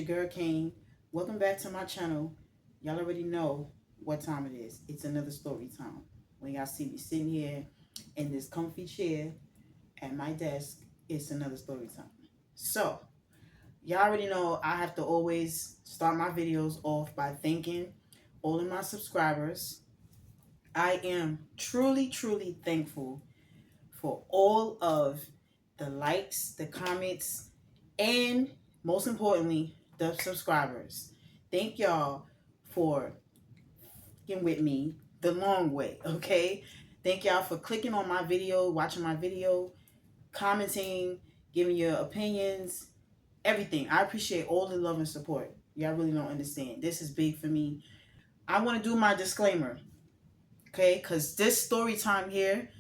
your girl Kane. Welcome back to my channel. Y'all already know what time it is. It's another story time. When y'all see me sitting here in this comfy chair at my desk, it's another story time. So, y'all already know I have to always start my videos off by thanking all of my subscribers. I am truly, truly thankful for all of the likes, the comments, and most importantly, the subscribers. Thank y'all for sticking with me the long way, okay? Thank y'all for clicking on my video, watching my video, commenting, giving your opinions, everything. I appreciate all the love and support. Y'all really don't understand. This is big for me. I want to do my disclaimer, okay? Because this story time here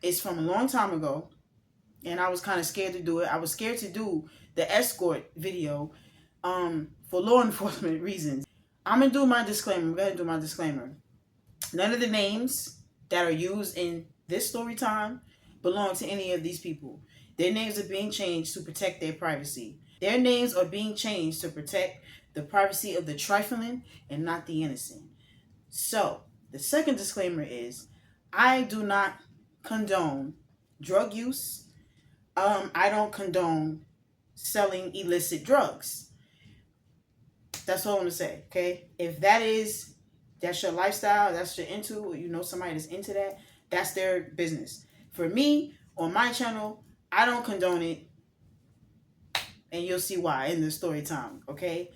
is from a long time ago. And I was kind of scared to do it. I was scared to do the escort video for law enforcement reasons. I'm going to do my disclaimer. Go ahead and do my disclaimer. None of the names that are used in this story time belong to any of these people. Their names are being changed to protect their privacy. Their names are being changed to protect the privacy of the trifling and not the innocent. So, the second disclaimer is I do not condone drug use. I don't condone selling illicit drugs. That's all I'm gonna say, okay? If that's your lifestyle, that's your into, or you know somebody that's into that, that's their business. For me, on my channel, I don't condone it, and you'll see why in the story time, okay?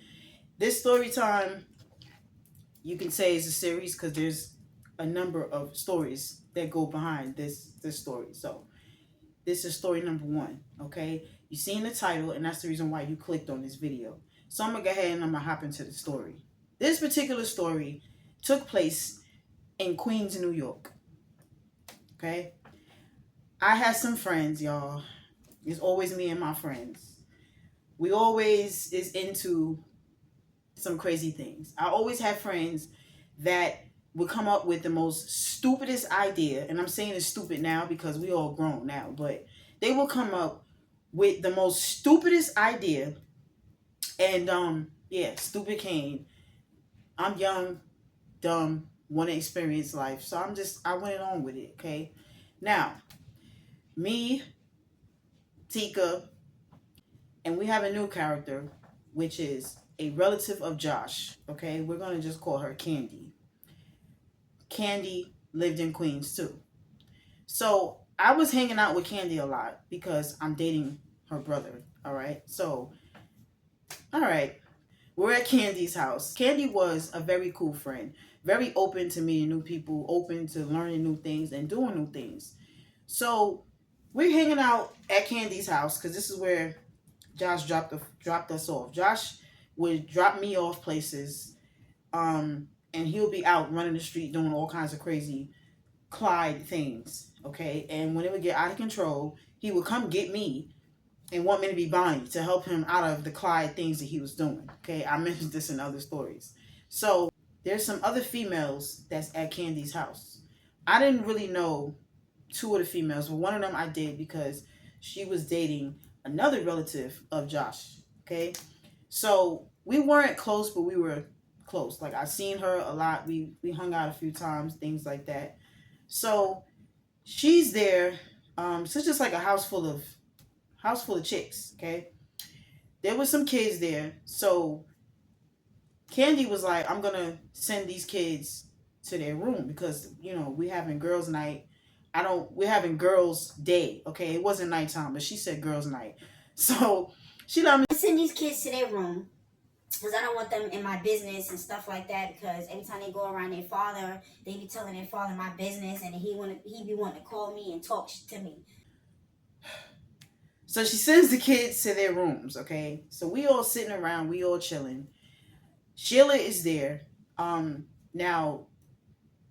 This story time, you can say is a series because there's a number of stories that go behind this story. So this is story number 1, okay? You seen the title, and that's the reason why you clicked on this video. So I'm going to go ahead and I'm going to hop into the story. This particular story took place in Queens, New York, okay? I had some friends, y'all. It's always me and my friends. We always is into some crazy things. I always have friends that would come up with the most stupidest idea, and I'm saying it's stupid now because we all grown now, but they will come up with the most stupidest idea, and yeah, stupid Kane. I'm young, dumb, want to experience life, so I went on with it, okay? Now, me, Tika, and we have a new character, which is a relative of Josh, okay? We're going to just call her Candy. Candy lived in Queens too. So I was hanging out with Candy a lot because I'm dating her brother. All right. So, all right. We're at Candy's house. Candy was a very cool friend, very open to meeting new people, open to learning new things and doing new things. So we're hanging out at Candy's house because this is where Josh dropped us off. Josh would drop me off places. And he'll be out running the street doing all kinds of crazy Clyde things, okay? And when it would get out of control, he would come get me and want me to be Bonnie to help him out of the Clyde things that he was doing, okay? I mentioned this in other stories. So there's some other females that's at Candy's house. I didn't really know 2 of the females, but one of them I did because she was dating another relative of Josh, okay? So we weren't close, but we were close. Like, I seen her a lot. We hung out a few times, things like that. So she's there. So it's just like a house full of chicks, okay? There was some kids there. So Candy was like, I'm gonna send these kids to their room because, you know, we having girls night. We're having girls day, okay? It wasn't nighttime, but she said girls night. So she let me send these kids to their room because I don't want them in my business and stuff like that, because every time they go around their father, they be telling their father my business, and he be wanting to call me and talk to me. So she sends the kids to their rooms, okay? So we all sitting around, we all chilling. Sheila is there. Now,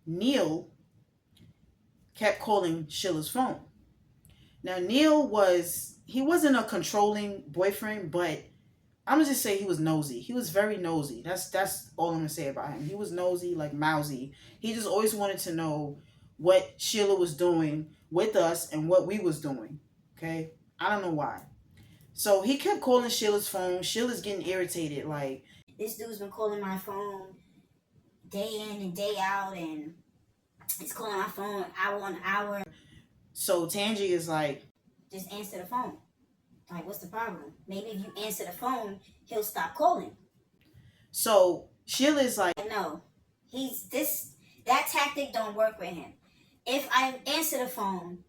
Neil kept calling Sheila's phone. Now, Neil wasn't a controlling boyfriend, but I'm gonna just say he was nosy. He was very nosy. That's all I'm gonna say about him. He was nosy, like mousy. He just always wanted to know what Sheila was doing with us and what we was doing. Okay? I don't know why. So he kept calling Sheila's phone. Sheila's getting irritated. Like, this dude's been calling my phone day in and day out, and he's calling my phone hour on hour. So Tangi is like, just answer the phone. Like, what's the problem? Maybe if you answer the phone, he'll stop calling. So Sheila is like, no, that tactic don't work with him. If I answer the phone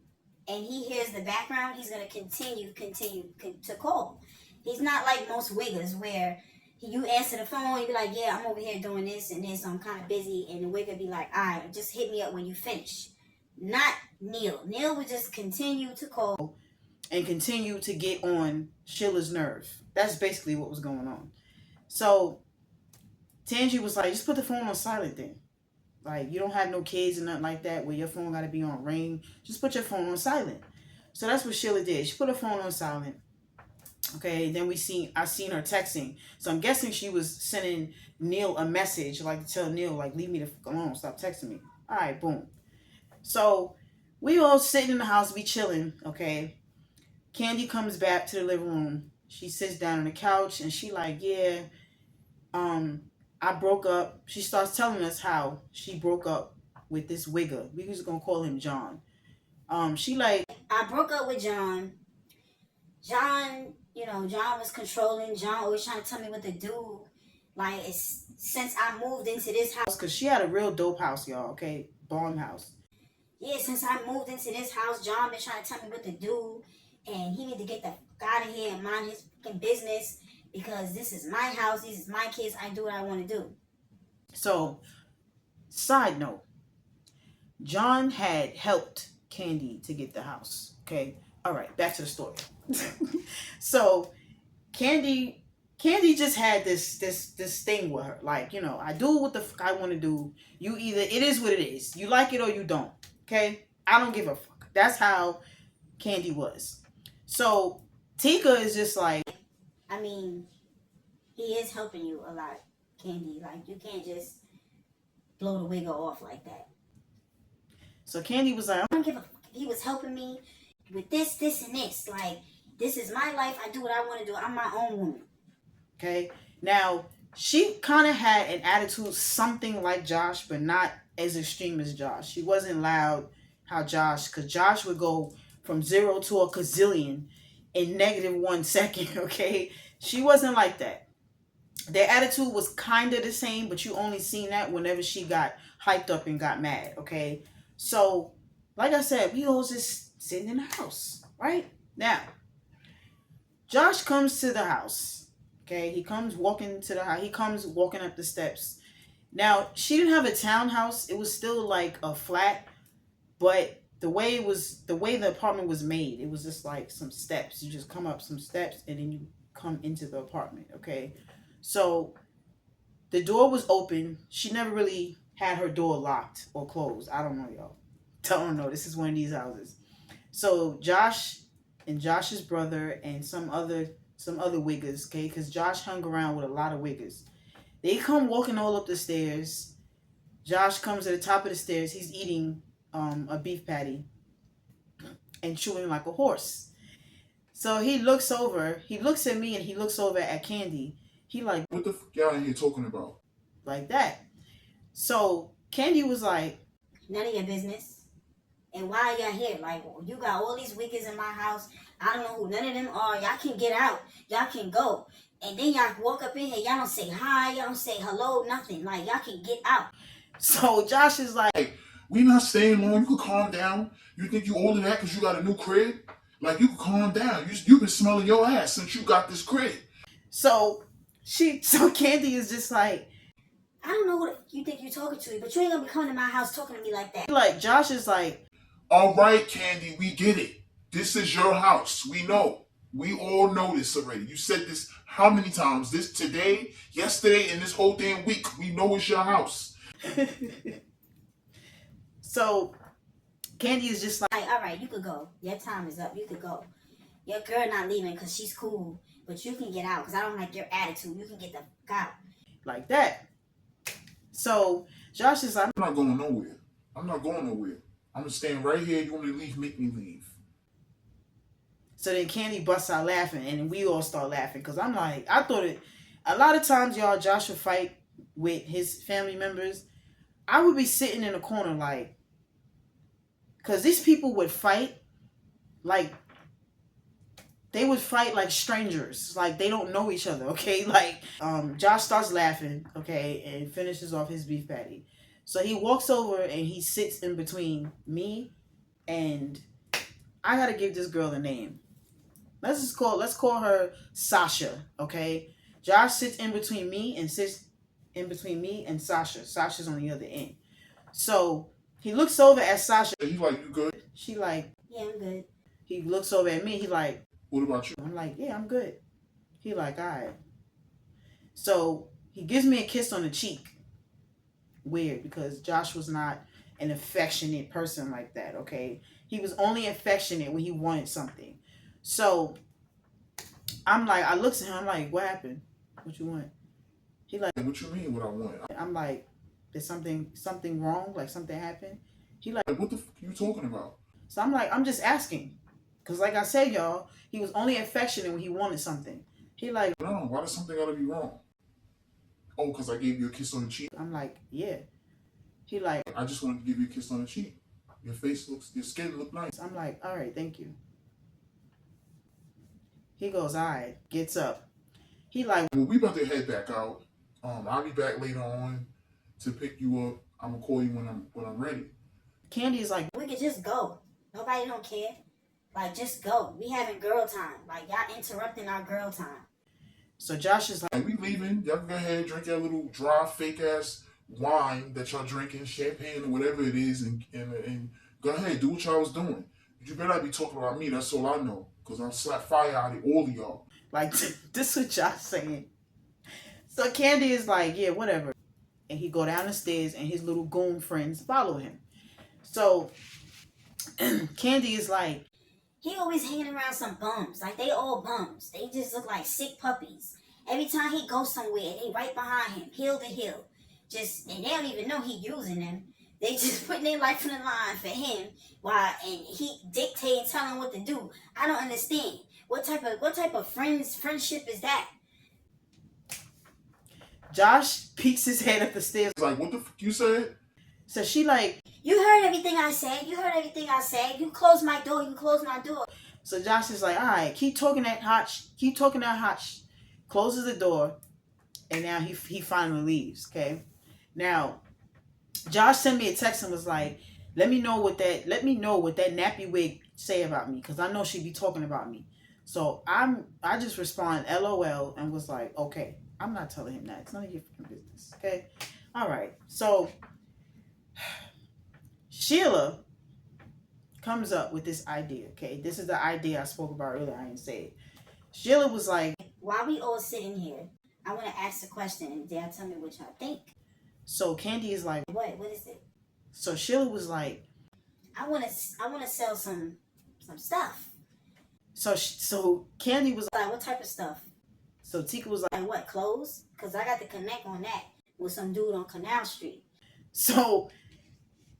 and he hears the background, he's gonna continue to call. He's not like most wiggers where you answer the phone, you be like, yeah, I'm over here doing this and this, I'm kind of busy, and the wigger be like, all right, just hit me up when you finish. Not Neil. Neil would just continue to call and continue to get on Sheila's nerve. That's basically what was going on. So Tangi was like, just put the phone on silent then. Like, you don't have no kids and nothing like that where your phone got to be on ring. Just put your phone on silent. So that's what Sheila did. She put her phone on silent. Okay, then I seen her texting. So I'm guessing she was sending Neil a message, like to tell Neil, like, leave me the fuck alone, stop texting me. All right, boom. So we all sitting in the house, we chilling, okay. Candy comes back to the living room. She sits down on the couch and she like, yeah, I broke up. She starts telling us how she broke up with this wigger. We was gonna call him John. She like, I broke up with John. John was controlling. John always trying to tell me what to do. Like, it's since I moved into this house, cause she had a real dope house, y'all. Okay, bomb house. Yeah, since I moved into this house, John been trying to tell me what to do, and he need to get the fuck out of here and mind his fucking business because this is my house. These is my kids. I do what I want to do. So, side note, John had helped Candy to get the house. Okay, all right, back to the story. So, Candy just had this thing with her. Like, you know, I do what the fuck I want to do. You either, it is what it is. You like it or you don't. Okay? I don't give a fuck. That's how Candy was. So, Tika is just like, I mean, he is helping you a lot, Candy. Like, you can't just blow the wigger off like that. So Candy was like, I don't give a fuck. He was helping me with this, and this. Like, this is my life. I do what I want to do. I'm my own woman. Okay? Now, she kind of had an attitude something like Josh, but not as extreme as Josh. She wasn't loud because Josh would go from 0 to a gazillion in -1 second, okay? She wasn't like that. Their attitude was kind of the same, but you only seen that whenever she got hyped up and got mad, okay? So, like I said, we all just sitting in the house, right? Now, Josh comes to the house, okay? He comes walking to the house. He comes walking up the steps. Now, she didn't have a townhouse. It was still like a flat, but the way the apartment was made, it was just like some steps. You just come up some steps and then you come into the apartment, okay? So the door was open. She never really had her door locked or closed. I don't know, y'all. Don't know. This is one of these houses. So Josh and Josh's brother and some other wiggers, okay? Because Josh hung around with a lot of wiggers. They come walking all up the stairs. Josh comes to the top of the stairs. He's eating a beef patty and chewing like a horse. So he looks over. He looks at me and he looks over at Candy. He like, what the fuck y'all in here talking about? Like that. So Candy was like, none of your business. And why y'all here? Like, you got all these wickets in my house. I don't know who none of them are. Y'all can get out. Y'all can go. And then y'all walk up in here. Y'all don't say hi. Y'all don't say hello. Nothing. Like, y'all can get out. So Josh is like, hey, we not staying long. You could calm down. You think you all of that because you got a new crib? Like, you could calm down. You been smelling your ass since you got this crib. So Candy is just like, I don't know who you think you're talking to, but you ain't gonna be coming to my house talking to me like that. Like, Josh is like, all right, Candy, we get it. This is your house. We know. We all know this already. You said this how many times? This today, yesterday, and this whole damn week. We know it's your house. So Candy is just like, all right, you could go. Your time is up. You could go. Your girl not leaving because she's cool, but you can get out because I don't like your attitude. You can get the fuck out. Like that. So Josh is like, I'm not going nowhere. I'm not going nowhere. I'm going to stand right here. You want me to leave? Make me leave. So then Candy busts out laughing, and we all start laughing because I'm like, I thought it. A lot of times, y'all, Josh would fight with his family members. I would be sitting in a corner like, because these people would fight like they would fight like strangers, like they don't know each other. Okay, like Josh starts laughing, okay, and finishes off his beef patty. So he walks over and he sits in between me and I gotta give this girl a name. Let's call her Sasha, okay? Josh sits in between me and Sasha. Sasha's on the other end. So he looks over at Sasha. He's like, you good? She like, Yeah, I'm good. he looks over at me. He like, what about you? I'm like, yeah, I'm good. He like, all right. So he gives me a kiss on the cheek. Weird, because Josh was not an affectionate person like that, okay? He was only affectionate when he wanted something. So I'm like, I looked at him, I'm like, what happened? What you want? He like, What you mean what I want? I'm like, did something wrong? Like something happened? He like, What the fuck you talking about? so I'm like, I'm just asking. Because like I said, y'all, he was only affectionate when he wanted something. He like, No, why does something gotta be wrong? Oh, because I gave you a kiss on the cheek? I'm like, yeah. He like, I just wanted to give you a kiss on the cheek. Your skin look nice. I'm like, all right, thank you. He goes, all right, gets up. He like, well, we about to head back out. I'll be back later on to pick you up. I'm gonna call you when I'm ready. Candy is like, We could just go. Nobody don't care. Like, just go. We having girl time. Like, y'all interrupting our girl time. so Josh is like, And we leaving. Y'all can go ahead, drink that little dry, fake ass wine that y'all drinking, champagne or whatever it is, and go ahead, do what y'all was doing. But you better not be talking about me. That's all I know, cause I'll slap fire out of all of y'all. like, this is what Josh saying. So Candy is like, yeah, whatever. And he go down the stairs and his little goon friends follow him. So Candy is like, He always hanging around some bums. Like, they all bums. They just look like sick puppies. Every time he goes somewhere, they right behind him, heel to heel. And they don't even know he using them. They just putting their life on the line for him, and he dictating, telling what to do. I don't understand. What type of friendship is that? Josh peeks his head up the stairs. It's like, what the fuck you said? So she like, You heard everything I said. You close my door. so Josh is like, all right, keep talking that hot. Closes the door, and now he finally leaves. Okay, now Josh sent me a text and was like, let me know what that nappy wig say about me, because I know she'd be talking about me. So I just responded LOL and was like, okay, I'm not telling him that. It's none of your business. Okay, all right. So Sheila comes up with this idea. Okay, this is the idea I spoke about earlier. I didn't say it. Sheila was like, while we all sitting here, I want to ask a question and y'all tell me what y'all think. so Candy is like, What is it? so Sheila was like, I want to sell some stuff. so Candy was Like, what type of stuff? so Tika was like, Like what, clothes? Because I got to connect on that with some dude on Canal Street. so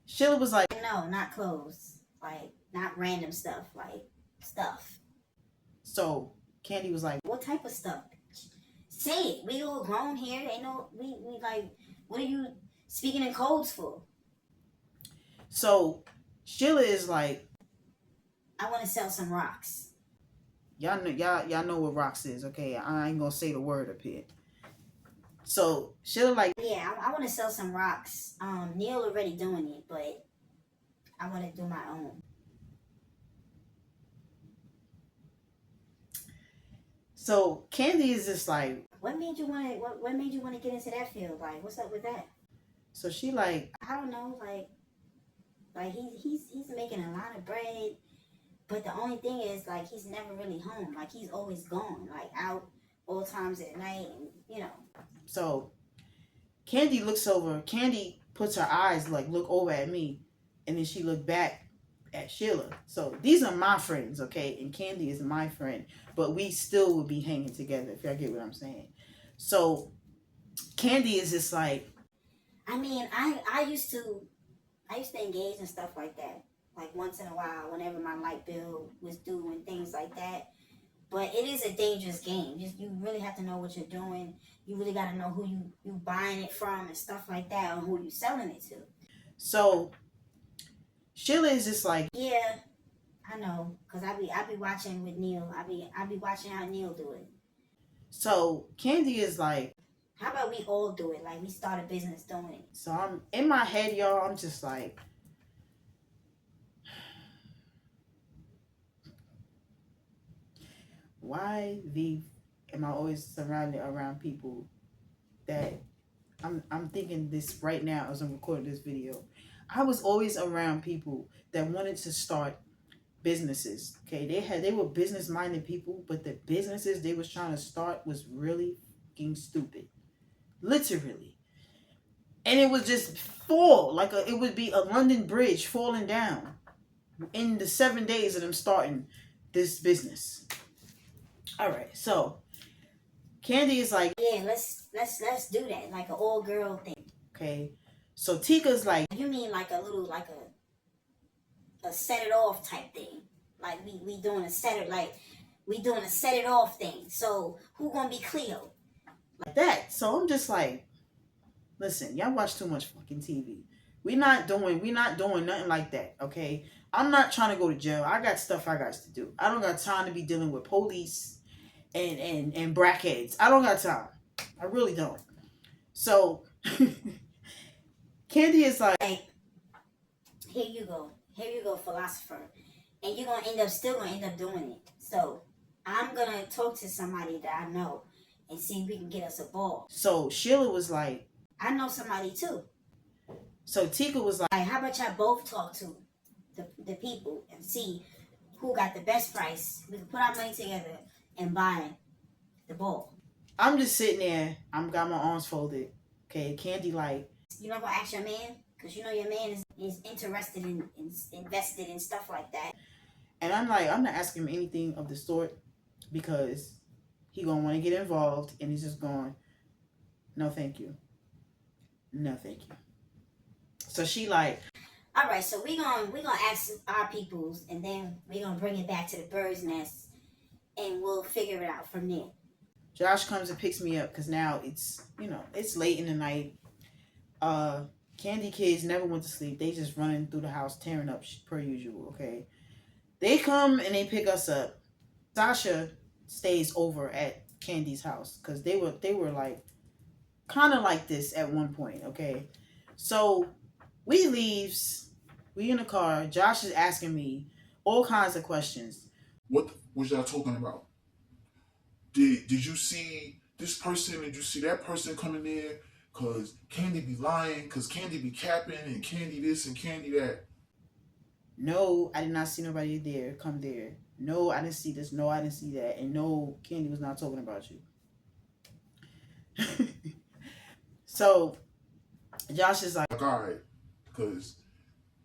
Sheila was like, No, not clothes. Like, not random stuff. Like, stuff. so Candy was like, What type of stuff? Say it. We all grown here. Ain't no, we like, what are you speaking in codes for? so Sheila is like, I want to sell some rocks. y'all know what rocks is, okay? I ain't gonna say the word up here. So Sheila like, Yeah, I want to sell some rocks. Neil already doing it, but I want to do my own. so Candy is just like, What made you want to? What made you want to get into that field? Like, what's up with that? so she like, I don't know. Like he's making a lot of bread, but the only thing is, like, he's never really home. Like, he's always gone, like out all times at night, and you know. so Candy looks over. Candy puts her eyes like look over at me, and then she looked back at Sheila. So these are my friends, okay? And Candy is my friend, but we still would be hanging together, if y'all get what I'm saying. So Candy is just like, I mean, I used to engage in stuff like that. like once in a while, whenever my light bill was due and things like that. But it is a dangerous game. Just you really have to know what you're doing. You really got to know who you buying it from and stuff like that, and who you selling it to. So Sheila is just like, Yeah, I know, cause I be watching with Neil. I be watching how Neil do it. so Candy is like, How about we all do it? Like we start a business doing it. so I'm in my head, y'all. I'm just like, why the am I always surrounded around people that I'm thinking this right now as I'm recording this video. I was always around people that wanted to start businesses. Okay, they were business minded people, but the businesses they was trying to start was really fucking stupid, literally. And it would just fall like it would be a London Bridge falling down in the 7 days of them starting this business. All right, so Candy is like, Yeah, let's do that, like an all girl thing. okay. So Tika's like, You mean like a little like a set it off type thing? Like we doing a set it like we doing a set it off thing. So who gonna be Cleo? that. So I'm just like, listen, y'all watch too much fucking TV. We not doing nothing like that, okay? I'm not trying to go to jail. I got stuff I got to do. I don't got time to be dealing with police and brackheads. I don't got time. I really don't. So Candy is like, Like here you go, philosopher, and you're gonna still gonna end up doing it. So I'm gonna talk to somebody that I know and see if we can get us a ball. so Sheila was like, I know somebody too. so Tika was like, Like how about y'all both talk to the people and see who got the best price? We can put our money together and buy the ball. I'm just sitting there. I'm got my arms folded. Okay, Candy like, You're not gonna ask your man because you know your man is interested in invested in stuff like that. and I'm like, I'm not asking him anything of the sort because he gonna want to get involved, and he's just going, no, thank you, no, thank you. So she like, All right, so we gonna ask our peoples, and then we gonna bring it back to the bird's nest, and we'll figure it out from there. Josh comes and picks me up because now it's it's late in the night. Candy kids never went to sleep. They just running through the house tearing up per usual. Okay, they come and they pick us up. Sasha stays over at Candy's house because they were like kind of like this at one point. Okay, so we leaves. We in the car. Josh is asking me all kinds of questions. What was y'all talking about? Did you see this person? Did you see that person coming there? Cause Candy be lying, cause Candy be capping, and Candy this and Candy that. No, I did not see nobody there. Come there. No, I didn't see this. No, I didn't see that. And no, Candy was not talking about you. So Josh is like, All right, cause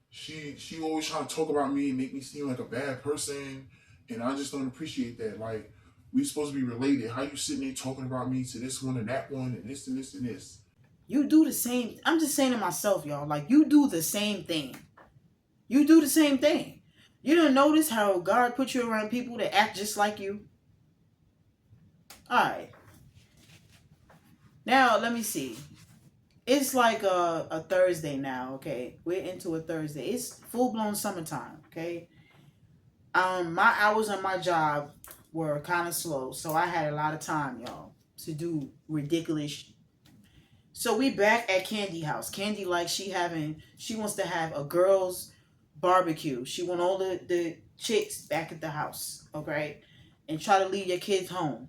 she always trying to talk about me and make me seem like a bad person, and I just don't appreciate that. Like we supposed to be related. How you sitting there talking about me to this one and that one and this and this and this? you do the same. I'm just saying to myself, y'all, like you do the same thing. You do the same thing. You don't notice how God put you around people that act just like you? All right. Now, let me see. It's like a Thursday now, okay? We're into a Thursday. It's full-blown summertime, okay? My hours on my job were kind of slow, so I had a lot of time, y'all, to do ridiculous. So we back at Candy house. Candy like she wants to have a girls barbecue. She want all the chicks back at the house, okay? And try to leave your kids home.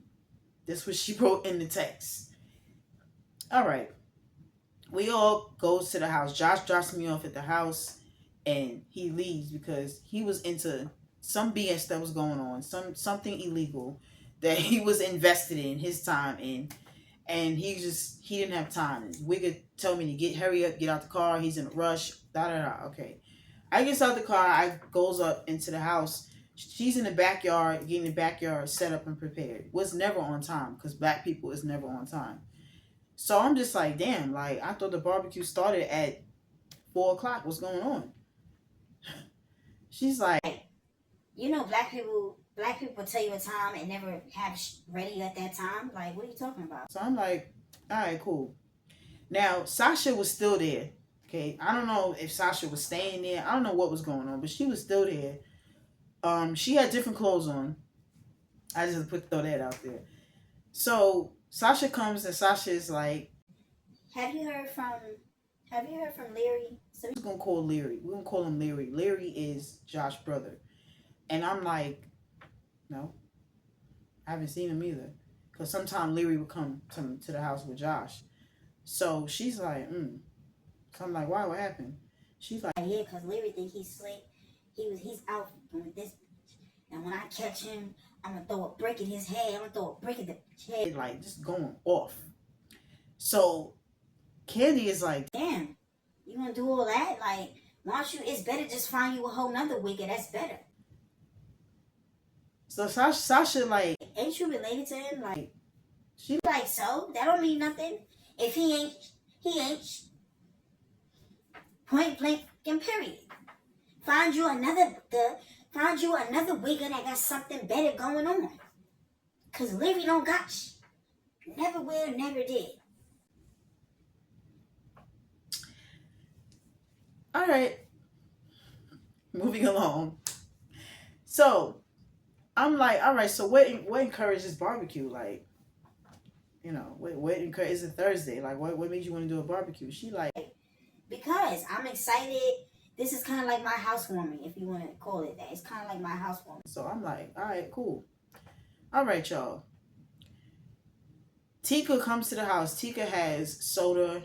That's what she wrote in the text. All right. We all goes to the house. Josh drops me off at the house and he leaves because he was into some BS that was going on, something illegal that he was invested in his time in, and he didn't have time. Wigga told me to hurry up, get out the car. He's in a rush. Da da da. Okay, I gets out the car. I goes up into the house. She's in the backyard, getting the backyard set up and prepared. Was never on time because black people is never on time. So I'm just like, damn, like I thought the barbecue started at 4 o'clock. What's going on? She's like, you know, black people tell you a time and never have ready at that time. Like, what are you talking about? so I'm like, all right, cool. Now Sasha was still there. Okay, I don't know if Sasha was staying there. I don't know what was going on, but she was still there. She had different clothes on. I just throw that out there. So Sasha comes and Sasha is like, Have you heard from Leary? So we're gonna call Leary. We're gonna call him Leary. Leary is Josh's brother. And I'm like, no, I haven't seen him either. Because sometimes Leary would come to the house with Josh. So she's like, So I'm like, why? What happened? She's like, yeah, because Leary think he's slick. He's out with this bitch. And when I catch him, I'm gonna throw a brick in his head. I'm gonna throw a brick in the head. Like just going off. So Candy is like, damn, you gonna do all that? Like, why don't you? It's better just find you a whole nother wicked. That's better. So Sasha like, ain't you related to him? Like, she like, so that don't mean nothing. If he ain't. Point blank and period. Find you another wigger that got something better going on. Cause Leary don't got you. Never will, never did. all right. Moving along. So I'm like, all right, so what encourages barbecue? Like, you know, what encourages, is it Thursday? Like, what made you want to do a barbecue? She like, because I'm excited. This is kind of like my housewarming, if you want to call it that. It's kind of like my housewarming. So I'm like, all right, cool. All right, y'all. Tika comes to the house. Tika has soda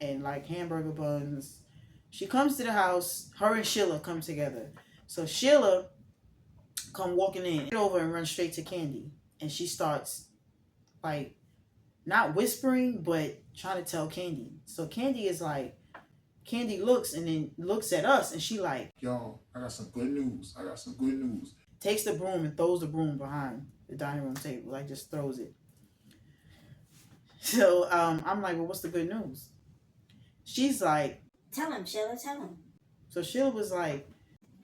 and like hamburger buns. She comes to the house. Her and Sheila come together. So Sheila come walking in, get over and run straight to Candy. And she starts like not whispering, but trying to tell Candy. So Candy is like, Candy looks and then looks at us and she like, yo, I got some good news. I got some good news. Takes the broom and throws the broom behind the dining room table. Like just throws it. So I'm like, well, what's the good news? She's like, tell him, Sheila, tell him. So Sheila was like,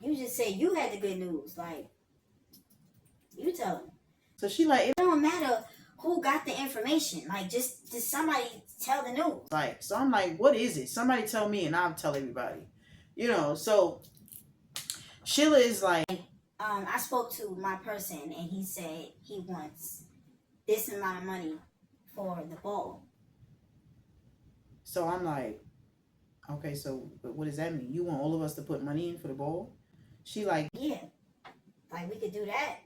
you just say you had the good news. Like, you tell him. So she like, it don't matter who got the information. Like, just somebody tell the news. Like, so I'm like, what is it? Somebody tell me and I'll tell everybody. You know, so Sheila is like, I spoke to my person and he said he wants this amount of money for the ball. So I'm like, okay, so what does that mean? You want all of us to put money in for the ball? She like, yeah, like we could do that.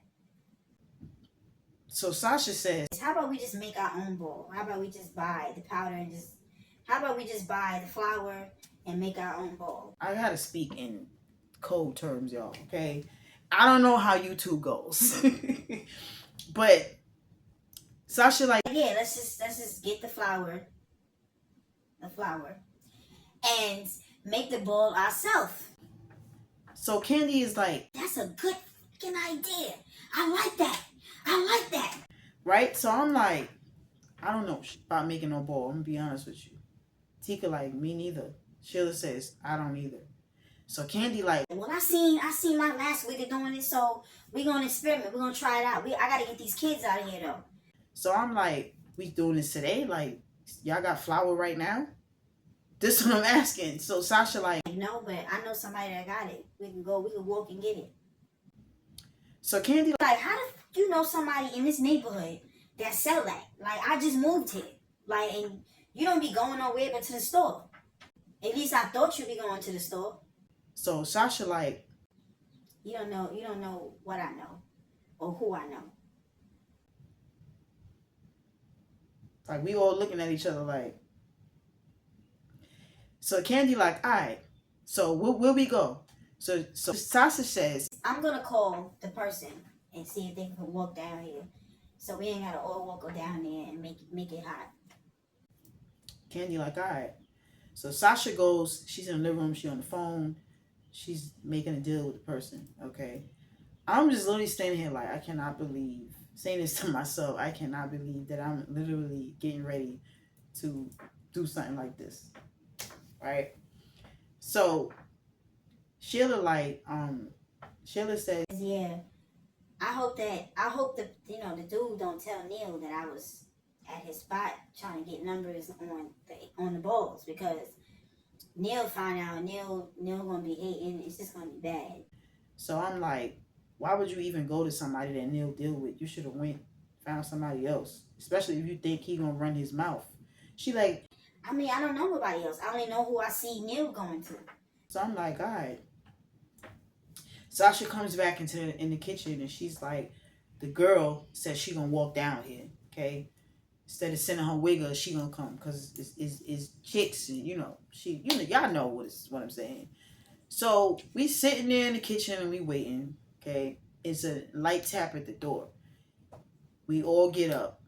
So Sasha says, how about we just make our own ball? How about we just buy the powder and how about we just buy the flour and make our own ball? I gotta speak in code terms, y'all, okay? I don't know how YouTube goes. But Sasha like, yeah, let's just get the flour and make the ball ourselves. So Candy is like, that's a good fucking idea. I like that. Right? So I'm like, I don't know about making no ball. I'm gonna be honest with you. Tika like, me neither. Sheila says, I don't either. So Candy like, well, I seen my last week of doing it, so we're gonna experiment. We're gonna try it out. I gotta get these kids out of here though. So I'm like, we doing this today? Like, y'all got flour right now? This is what I'm asking. So Sasha like, no, but I know somebody that got it. We can walk and get it. So Candy like, how do you know somebody in this neighborhood that sell that? Like, I just moved here. Like, and you don't be going nowhere but to the store. At least I thought you'd be going to the store. So Sasha like, you don't know what I know or who I know. Like, we all looking at each other like. So Candy like, all right, so where we go? So Sasha says, I'm gonna call the person and see if they can walk down here, so we ain't gotta all walk down there and make it hot. Candy like, all right. So Sasha goes. She's in the living room. She's on the phone. She's making a deal with the person. Okay, I'm just literally standing here like, I cannot believe, saying this to myself, I cannot believe that I'm literally getting ready to do something like this. Right? So Sheila like, Sheila said, Yeah, I hope the the dude don't tell Neil that I was at his spot trying to get numbers on the balls, because Neil find out, Neil gonna be hating. It's just gonna be bad. so I'm like, why would you even go to somebody that Neil deal with? You should have went found somebody else, especially if you think he gonna run his mouth. She like, I mean, I don't know nobody else. I only know who I see Neil going to. so I'm like, all right. Sasha comes back in the kitchen and she's like, the girl says she gonna walk down here, okay? Instead of sending her wigger, she gonna come because it's chicks and y'all know what I'm saying. So we sitting there in the kitchen and we waiting, okay? It's a light tap at the door. We all get up.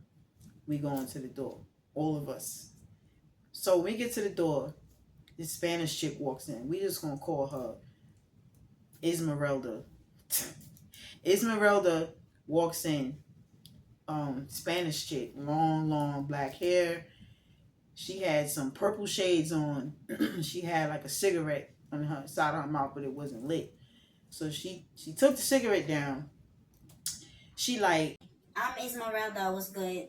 We go into the door, all of us. So when we get to the door, this Spanish chick walks in. We just gonna call her Esmeralda. Esmeralda walks in. Spanish chick, long black hair. She had some purple shades on. She had like a cigarette on her side of her mouth, but it wasn't lit. So she took the cigarette down. She like, I'm Esmeralda. What's good?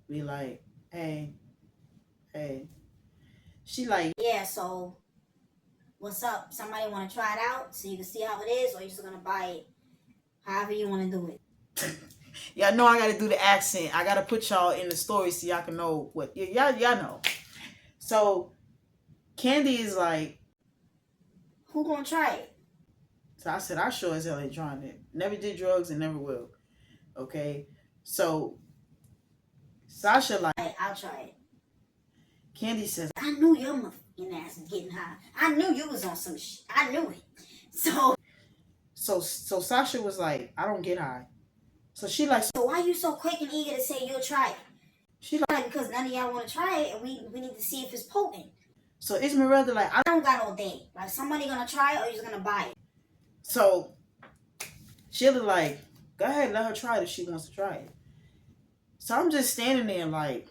we like, hey. She like, Yeah. So what's up? Somebody want to try it out so you can see how it is, or you just gonna buy it? However you want to do it. y'all know I gotta do the accent. I gotta put y'all in the story so y'all can know what y'all know. So Candy is like, Who gonna try it? so I said, I sure as hell ain't trying it. Never did drugs and never will. Okay. So Sasha like, I'll try it. Candy says, I knew your motherfucking ass was getting high. I knew you was on some shit. I knew it. So Sasha was like, I don't get high. So she like, so why you so quick and eager to say you'll try it? she like, Because none of y'all want to try it, and we need to see if it's potent. so Esmeralda like, I don't got all day. Like, somebody gonna try it, or you just gonna buy it? so Sheila like, go ahead, let her try it if she wants to try it. So I'm just standing there like,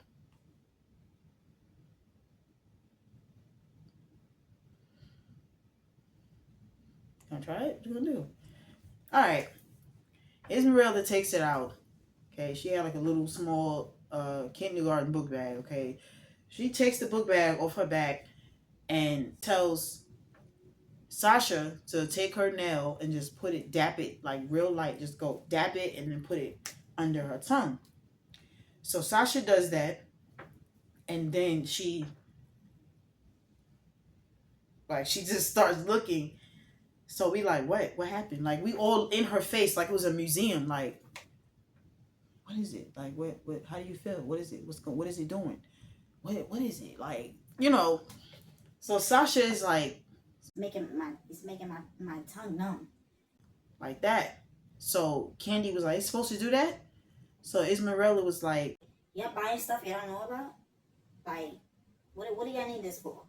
gonna try it? What you gonna do? All right. Esmeralda takes it out. Okay, she had like a little small kindergarten book bag. Okay, she takes the book bag off her back and tells Sasha to take her nail and just put it, dap it like real light. Just go dap it and then put it under her tongue. So Sasha does that, and then she just starts looking. So we like, what happened? Like, we all in her face like it was a museum. Like, what is it? Like, what how do you feel? What is it? What is it doing? What is it? Like, so Sasha is like, It's making my tongue numb. like that. So Candy was like, it's supposed to do that? So Esmeralda was like, Y'all buying stuff y'all don't know about? Like, what do y'all need this for?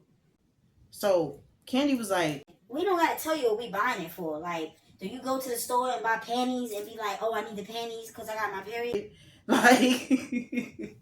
so Candy was like, We don't gotta tell you what we buying it for. Like, do you go to the store and buy panties and be like, oh, I need the panties because I got my period? like,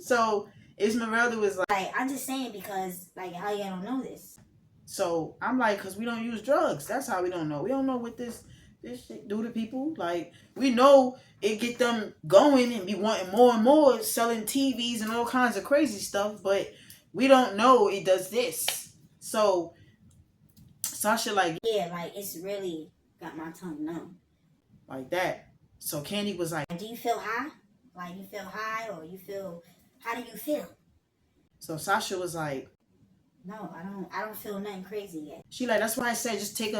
so Esmeralda was like, I'm just saying, because, like, how y'all don't know this? so I'm like, because we don't use drugs. That's how we don't know. We don't know what this shit do to people. Like, we know it get them going and be wanting more and more, selling TVs and all kinds of crazy stuff, but we don't know it does this. So Sasha like, Yeah, like, it's really got my tongue numb. like that. So Candy was like, Do you feel high? Like, you feel high, or you feel, how do you feel? so Sasha was like, No, I don't feel nothing crazy yet. she like, that's why I said just take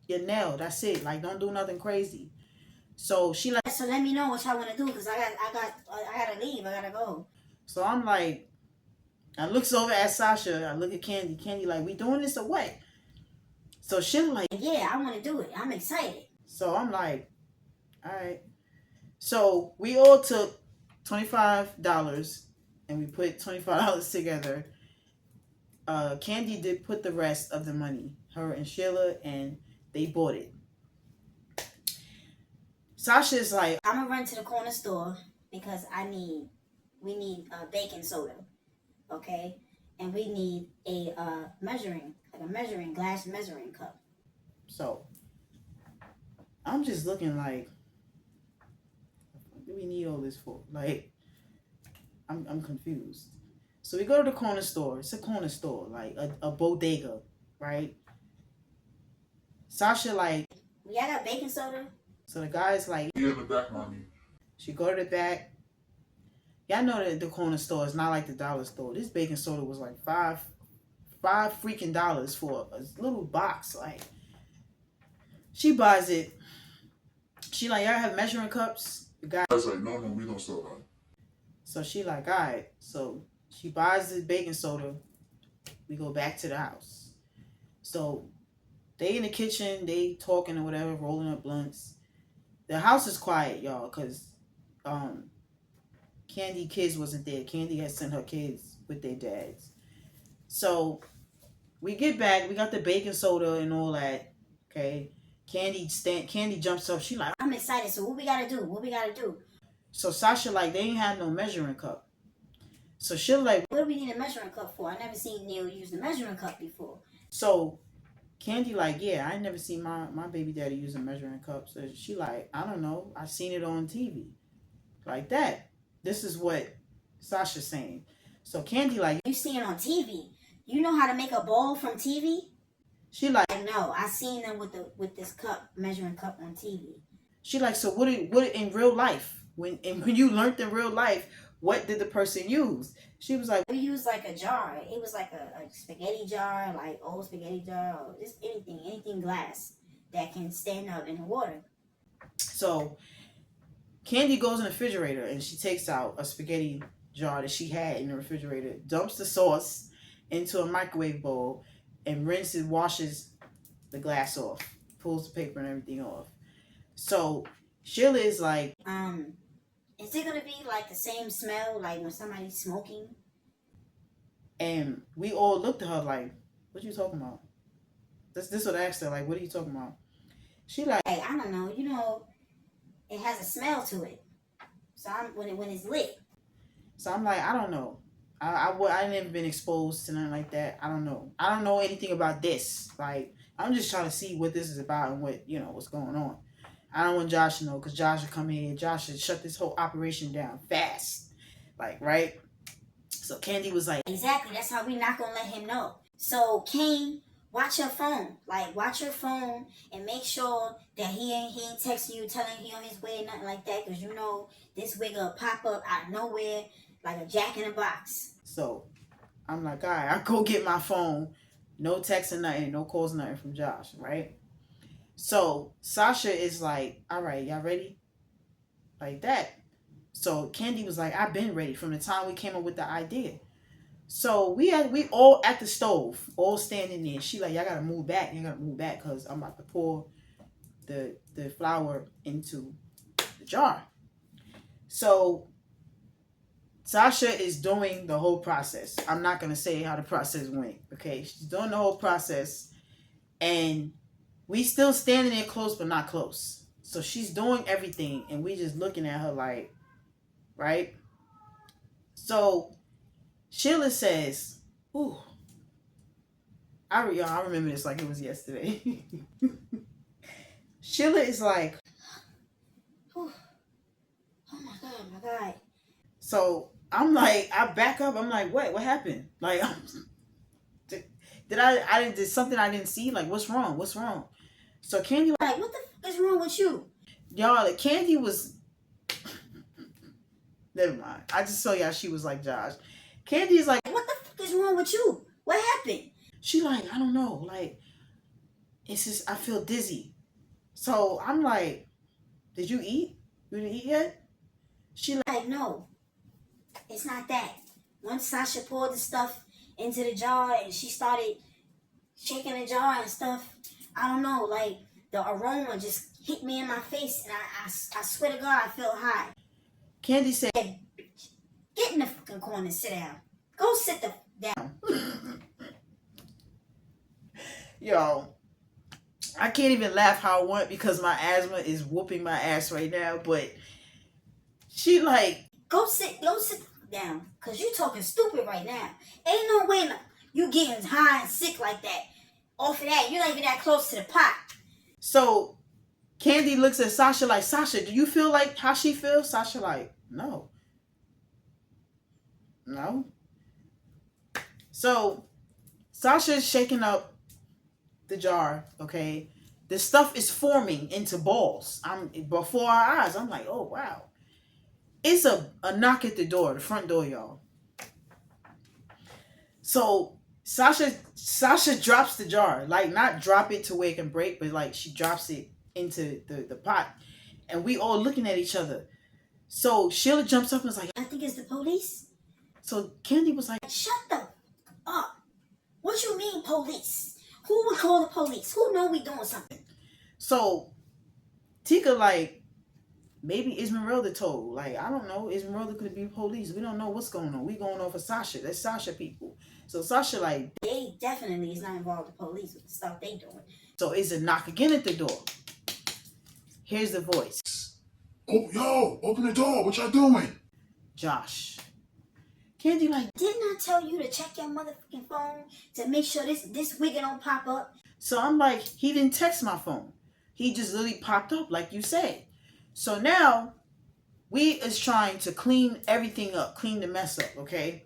your nail. That's it. Like, don't do nothing crazy. So she like, So let me know what y'all want to do, because I gotta leave. I gotta go. so I'm like, I looks over at Sasha. I look at Candy. Candy like, we doing this or what? So she like, Yeah, I want to do it. I'm excited. so I'm like, all right. So we all took $25 and we put $25 together. Candy did put the rest of the money, her and Sheila, and they bought it. Sasha's like, I'm gonna run to the corner store because we need baking soda, okay, and we need a measuring glass measuring cup. So I'm just looking like, what do we need all this for? Like, I'm confused. So we go to the corner store. It's a corner store, like a bodega, right? Sasha like, Yeah, I got baking soda. so the guy's like, Yeah, in the back, mommy. she go to the back. Y'all know that the corner store is not like the dollar store. This baking soda was like five freaking dollars for a little box. Like, she buys it. She like, y'all have measuring cups? The guy. I was like, no, we don't sell that. So she like, all right. So she buys the baking soda. We go back to the house. So they in the kitchen, they talking or whatever, rolling up blunts. The house is quiet, y'all, because Candy kids wasn't there. Candy had sent her kids with their dads. So we get back, we got the baking soda and all that. Okay. Candy jumps up. She like, I'm excited. So what we gotta do? What we gotta do? so Sasha like, they ain't had no measuring cup. So she like, What do we need a measuring cup for? I never seen Neil use the measuring cup before. so Candy like, yeah, I ain't never seen my baby daddy use a measuring cup. So she like, I don't know. I seen it on TV. Like that. This is what Sasha's saying. So Candy like, You see it on TV. You know how to make a ball from TV? she like, No, I seen them with this cup, measuring cup on TV. she like, so what in real life? When you learned in real life, what did the person use? She was like, We used like a jar. It was like a spaghetti jar, like old spaghetti jar, or just anything glass that can stand up in the water. so Candy goes in the refrigerator and she takes out a spaghetti jar that she had in the refrigerator, dumps the sauce into a microwave bowl, and rinses, washes the glass off, pulls the paper and everything off. So Sheila is like, Is it gonna be like the same smell, like when somebody's smoking? and we all looked at her like, what you talking about? This what I asked her, like, what are you talking about? She like, Hey, I don't know. You know, it has a smell to it. So when it's lit. so I'm like, I don't know. I never been exposed to nothing like that. I don't know. I don't know anything about this. Like, I'm just trying to see what this is about and what, what's going on. I don't want Josh to know, because Josh would come in. Josh would shut this whole operation down fast. Like, right? So Candy was like, Exactly. That's how we not gonna let him know. So Kane, watch your phone. Like, watch your phone and make sure that he ain't texting you telling he on his way, nothing like that. Because you know this wig will pop up out of nowhere like a jack in a box. so I'm like, all right, I'll go get my phone. No text or nothing, no calls, nothing from Josh, right? So Sasha is like, all right, y'all ready? Like that. So Candy was like, I've been ready from the time we came up with the idea. So we all at the stove, all standing there. She like, y'all gotta move back. You gotta move back because I'm about to pour the flour into the jar. So Sasha is doing the whole process. I'm not gonna say how the process went. Okay, she's doing the whole process, and we still standing there close but not close. So she's doing everything, and we just looking at her like, right? So Sheila says, "Ooh, I remember this like it was yesterday." Sheila is like, Oh my God. so I'm like, I back up. I'm like, what happened? Like, did something I didn't see? Like, what's wrong? What's wrong? So Candy Like, what the fuck is wrong with you? y'all, Candy was, never mind. I just saw y'all, she was like Josh. Candy's like, What the fuck is wrong with you? What happened? she like, I don't know. Like, it's just, I feel dizzy. So I'm like, did you eat? You didn't eat yet? She Like, no, it's not that. Once Sasha poured the stuff into the jar and she started shaking the jar and stuff, I don't know, like, the aroma just hit me in my face, and I swear to God, I felt high. Candy said, Get in the fucking corner and sit down. Go sit down. yo, I can't even laugh how I want because my asthma is whooping my ass right now. But she like, Go sit down, because you talking stupid right now. Ain't no way you getting high and sick like that. Off of that, you're not even that close to the pot. So Candy looks at Sasha like, Sasha, do you feel like how she feels? Sasha like, no. No. So Sasha's shaking up the jar, okay? The stuff is forming into balls. I'm before our eyes. I'm like, oh wow. It's a knock at the door, the front door, y'all. So Sasha drops the jar. Like not drop it to where it can break, but like she drops it into the pot. And we all looking at each other. So Sheila jumps up and is like, I think it's the police. so Candy was like, Shut the f- up. What you mean police? Who would call the police? Who know we doing something? so Tika like, maybe Esmeralda told. Like, I don't know. Esmeralda could be police. We don't know what's going on. We going off of Sasha. That's Sasha people. So Sasha like, They definitely is not involved with the police with the stuff they doing. so it's a knock again at the door. Here's the voice. Oh, yo, open the door. What y'all doing? Josh. Candy like, Didn't I tell you to check your motherfucking phone to make sure this wigger don't pop up? so I'm like, he didn't text my phone. He just literally popped up like you said. So now we is trying to clean everything up, clean the mess up, okay?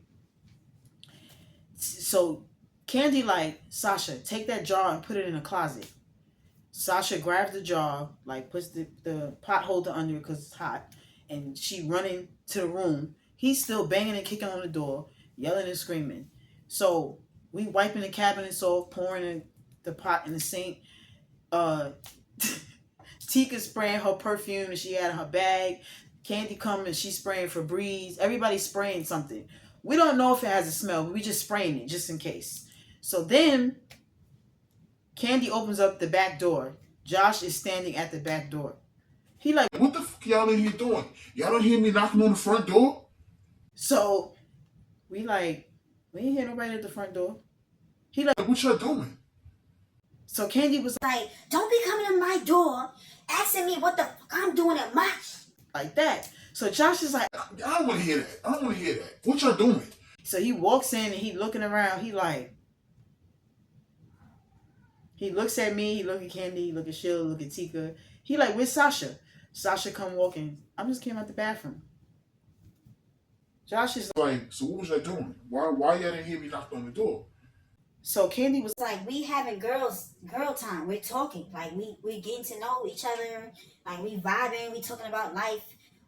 So Candy like, Sasha, take that jar and put it in a closet. Sasha grabs the jar, like puts the pot holder under it because it's hot, and she running to the room. He's still banging and kicking on the door, yelling and screaming. So we wiping the cabinets off, pouring the pot in the sink. Tika spraying her perfume that she had in her bag. Candy coming, she's spraying Febreze. Everybody's spraying something. We don't know if it has a smell, but we just spraying it just in case. So then Candy opens up the back door. Josh is standing at the back door. He like, What the fuck y'all in here doing? Y'all don't hear me knocking on the front door? so we like, we ain't hear nobody at the front door. He like, What y'all doing? so Candy was Like, don't be coming to my door asking me what the fuck I'm doing at my... like that. So Josh is like, I don't want to hear that. I don't want to hear that. What y'all doing? so he walks in and he looking around. He like, he looks at me, he look at Candy, he look at Sheila, look at Tika. He like, where's Sasha? Sasha come walking. I just came out the bathroom. Josh is Like, so what was y'all doing? Why y'all didn't hear me knock on the door? so Candy was Like, we having girl time. We're talking. Like, we getting to know each other. Like, we vibing. We talking about life.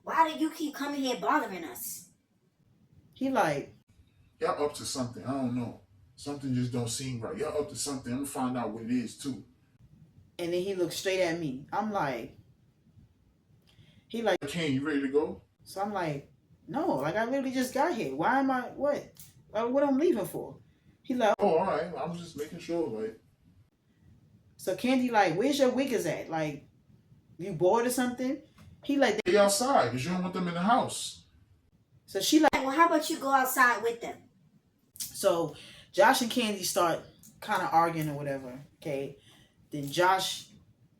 Why do you keep coming here bothering us? he like, Y'all up to something. I don't know. Something just don't seem right. Y'all up to something. I'm gonna find out what it is too. and then he looks straight at me. I'm like, he like, Ken, you ready to go? so I'm like, no, like I literally just got here. Why am I what? What I'm leaving for? He like, Oh, all right. I was just making sure. Like, so Candy like, where's your wiggers at? Like, you bored or something? He like, they outside because you don't want them in the house. so she like, Well, how about you go outside with them? so Josh and Candy start kind of arguing or whatever. Okay, then Josh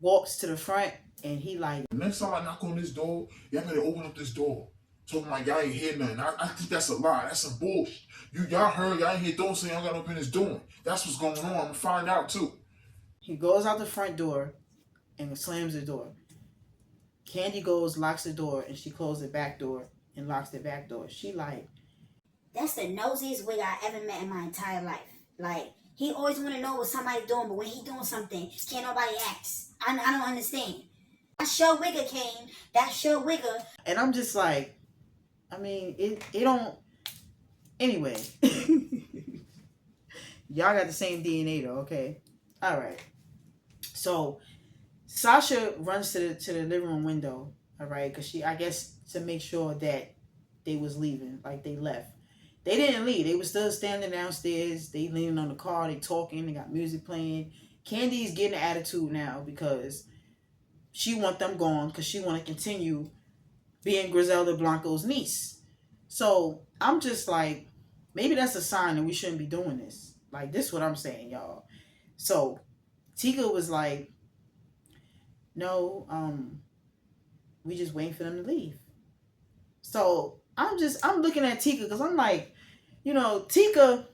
walks to the front and he like, The next time I knock on this door, y'all better open up this door. Talking like y'all ain't hear nothing. I think that's a lie. That's some bullshit. Y'all heard y'all ain't hear doing something y'all got no business doing. That's what's going on. I'm gonna find out too. he goes out the front door and slams the door. Candy goes, locks the door, and she closes the back door and locks the back door. She like, That's the nosiest wig I ever met in my entire life. Like, he always want to know what somebody doing, but when he doing something, can't nobody ask. I don't understand. That's your wigger, Kane. That's your wigger. and I'm just like, I mean, it don't. Anyway, y'all got the same DNA though, okay? All right. So Sasha runs to the living room window, all right, because she, I guess, to make sure that they was leaving, like they left. They didn't leave. They were still standing downstairs. They leaning on the car. They talking. They got music playing. Candy's getting an attitude now because she want them gone because she want to continue being Griselda Blanco's niece. So I'm just like, maybe that's a sign that we shouldn't be doing this. Like, this is what I'm saying, y'all. So Tika was like, no, we just waiting for them to leave. So I'm looking at Tika because I'm like, you know, Tika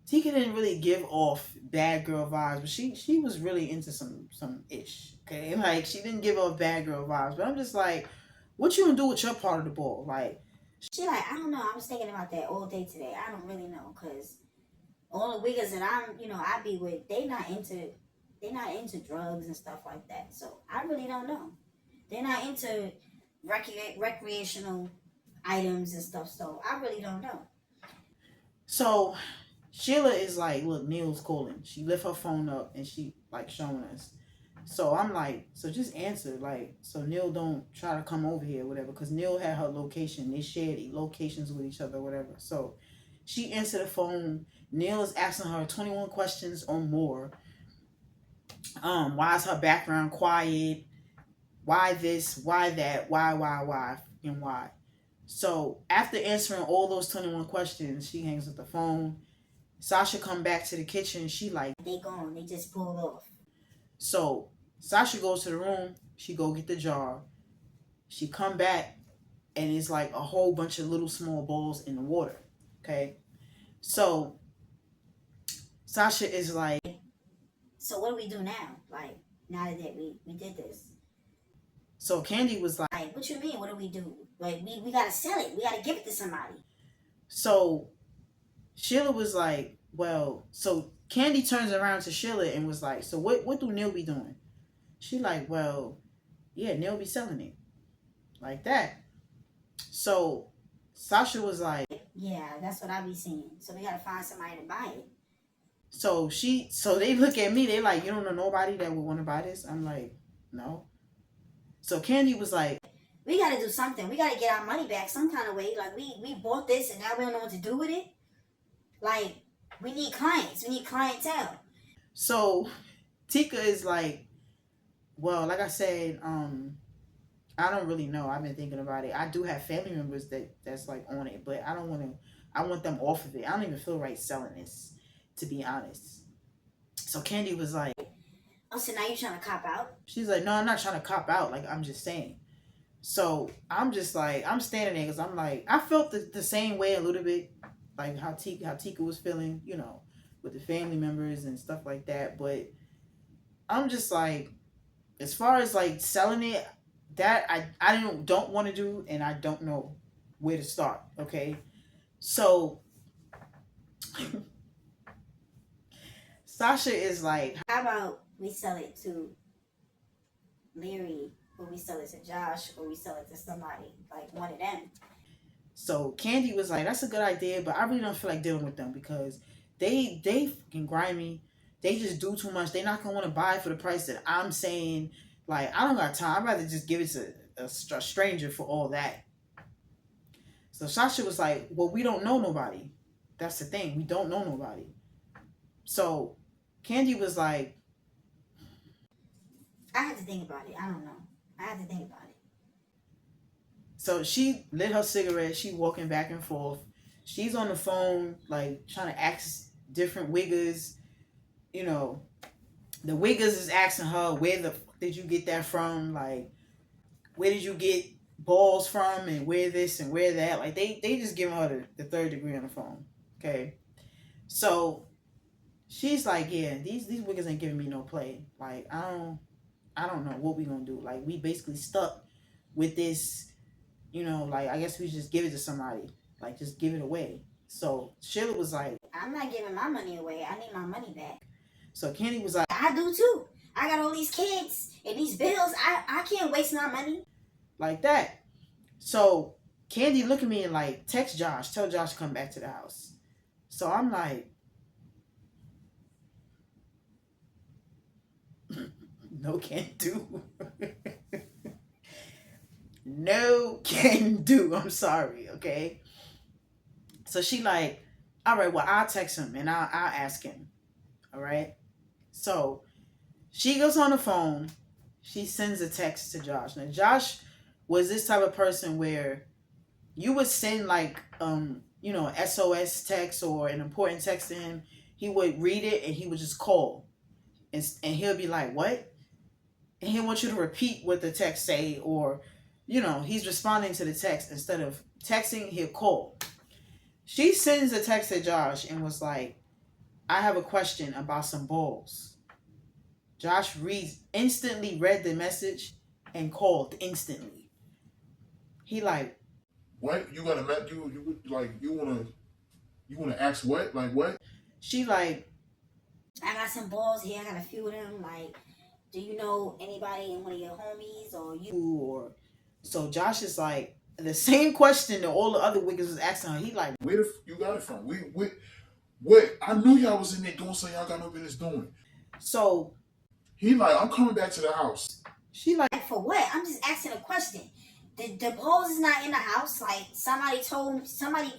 Tika didn't really give off bad girl vibes, but she was really into some ish. Okay, like she didn't give off bad girl vibes, but I'm just like, what you gonna do with your part of the ball? Like, She like, I don't know. I was thinking about that all day today. I don't really know because all the wiggers that I be with, they not into drugs and stuff like that. So I really don't know. They're not into recreational items and stuff. So I really don't know. so Sheila is like, look, Neil's calling. She lift her phone up and she like showing us. So I'm like, so just answer, like, so Neil don't try to come over here, whatever, because Neil had her location. They shared locations with each other, whatever. So she answered the phone. Neil is asking her 21 questions or more. Why is her background quiet? Why this? Why that? Why, and why? So after answering all those 21 questions, she hangs up the phone. Sasha come back to the kitchen. She like, They gone. They just pulled off. so Sasha goes to the room. She go get the jar. She come back and it's like a whole bunch of little small balls in the water. Okay, so Sasha is like, So what do we do now? Like now that we did this. so Candy was like, Like, what you mean? What do we do? Like, we gotta sell it. We gotta give it to somebody. so Sheila was like, well, so Candy turns around to Sheila and was like, so what do Neil be doing? She like, well, yeah, Neil be selling it. Like that. So Sasha was like, Yeah, that's what I be seeing. So we gotta find somebody to buy it. so they look at me, they like, you don't know nobody that would want to buy this? I'm like, no. So Candy was like, We gotta do something. We gotta get our money back some kind of way. Like we bought this and now we don't know what to do with it. Like we need clients. We need clientele. so Tika is like, well, like I said, I don't really know. I've been thinking about it. I do have family members that's like on it, but I don't want to. I want them off of it. I don't even feel right selling this, to be honest. So Candy was like, Oh, so now you're trying to cop out? she's like, no, I'm not trying to cop out. Like I'm just saying. So I'm just like, I'm standing there because I'm like, I felt the same way a little bit, like how Tika was feeling, with the family members and stuff like that. But I'm just like, as far as like selling it, that I don't want to do, and I don't know where to start. Okay, so Sasha is like, How about we sell it to Larry, or we sell it to Josh, or we sell it to somebody like one of them? so Candy was like, that's a good idea, but I really don't feel like dealing with them because they fucking grimy. They just do too much. They're not gonna want to buy for the price that I'm saying. Like I don't got time. I'd rather just give it to a stranger for all that. So Sasha was like, well, we don't know nobody. That's the thing. We don't know nobody. So Candy was like, I had to think about it. I don't know. I had to think about it. so she lit her cigarette. She walking back and forth. She's on the phone, like trying to ask different wiggers. You know, the wiggers is asking her, where the fuck did you get that from? Like, where did you get balls from? And where this and where that? Like, they just giving her the third degree on the phone. Okay. So she's like, yeah, these wiggers ain't giving me no play. Like, I don't know what we gonna do. Like, we basically stuck with this, like, I guess we just give it to somebody. Like, just give it away. So Sheila was like, I'm not giving my money away. I need my money back. so Kenny was like, I do too. I got all these kids and these bills. I can't waste my money. like that. So Candy look at me and like, text Josh, tell Josh to come back to the house. So I'm like, no can do. No can do. I'm sorry, okay? So she like, all right, well, I'll text him and I'll ask him. All right. So she goes on the phone. She sends a text to Josh. Now Josh was this type of person where you would send like SOS text or an important text to him. He would read it and he would just call. And he'll be like, what? And he wants you to repeat what the text say, or he's responding to the text instead of texting, he'll call. She sends a text to Josh and was like, I have a question about some balls. Josh instantly read the message and called instantly. He like, What? You gotta met you like you wanna ask what? Like what? she like, I got some balls here. I got a few of them. Like, do you know anybody in one of your homies or you? or so Josh is like the same question that all the other wiggers was asking her. He like, Where the you got it from? What? I knew y'all was in there doing something y'all got no business doing. so He like, I'm coming back to the house. she like, For what? I'm just asking a question. The balls is not in the house. Like somebody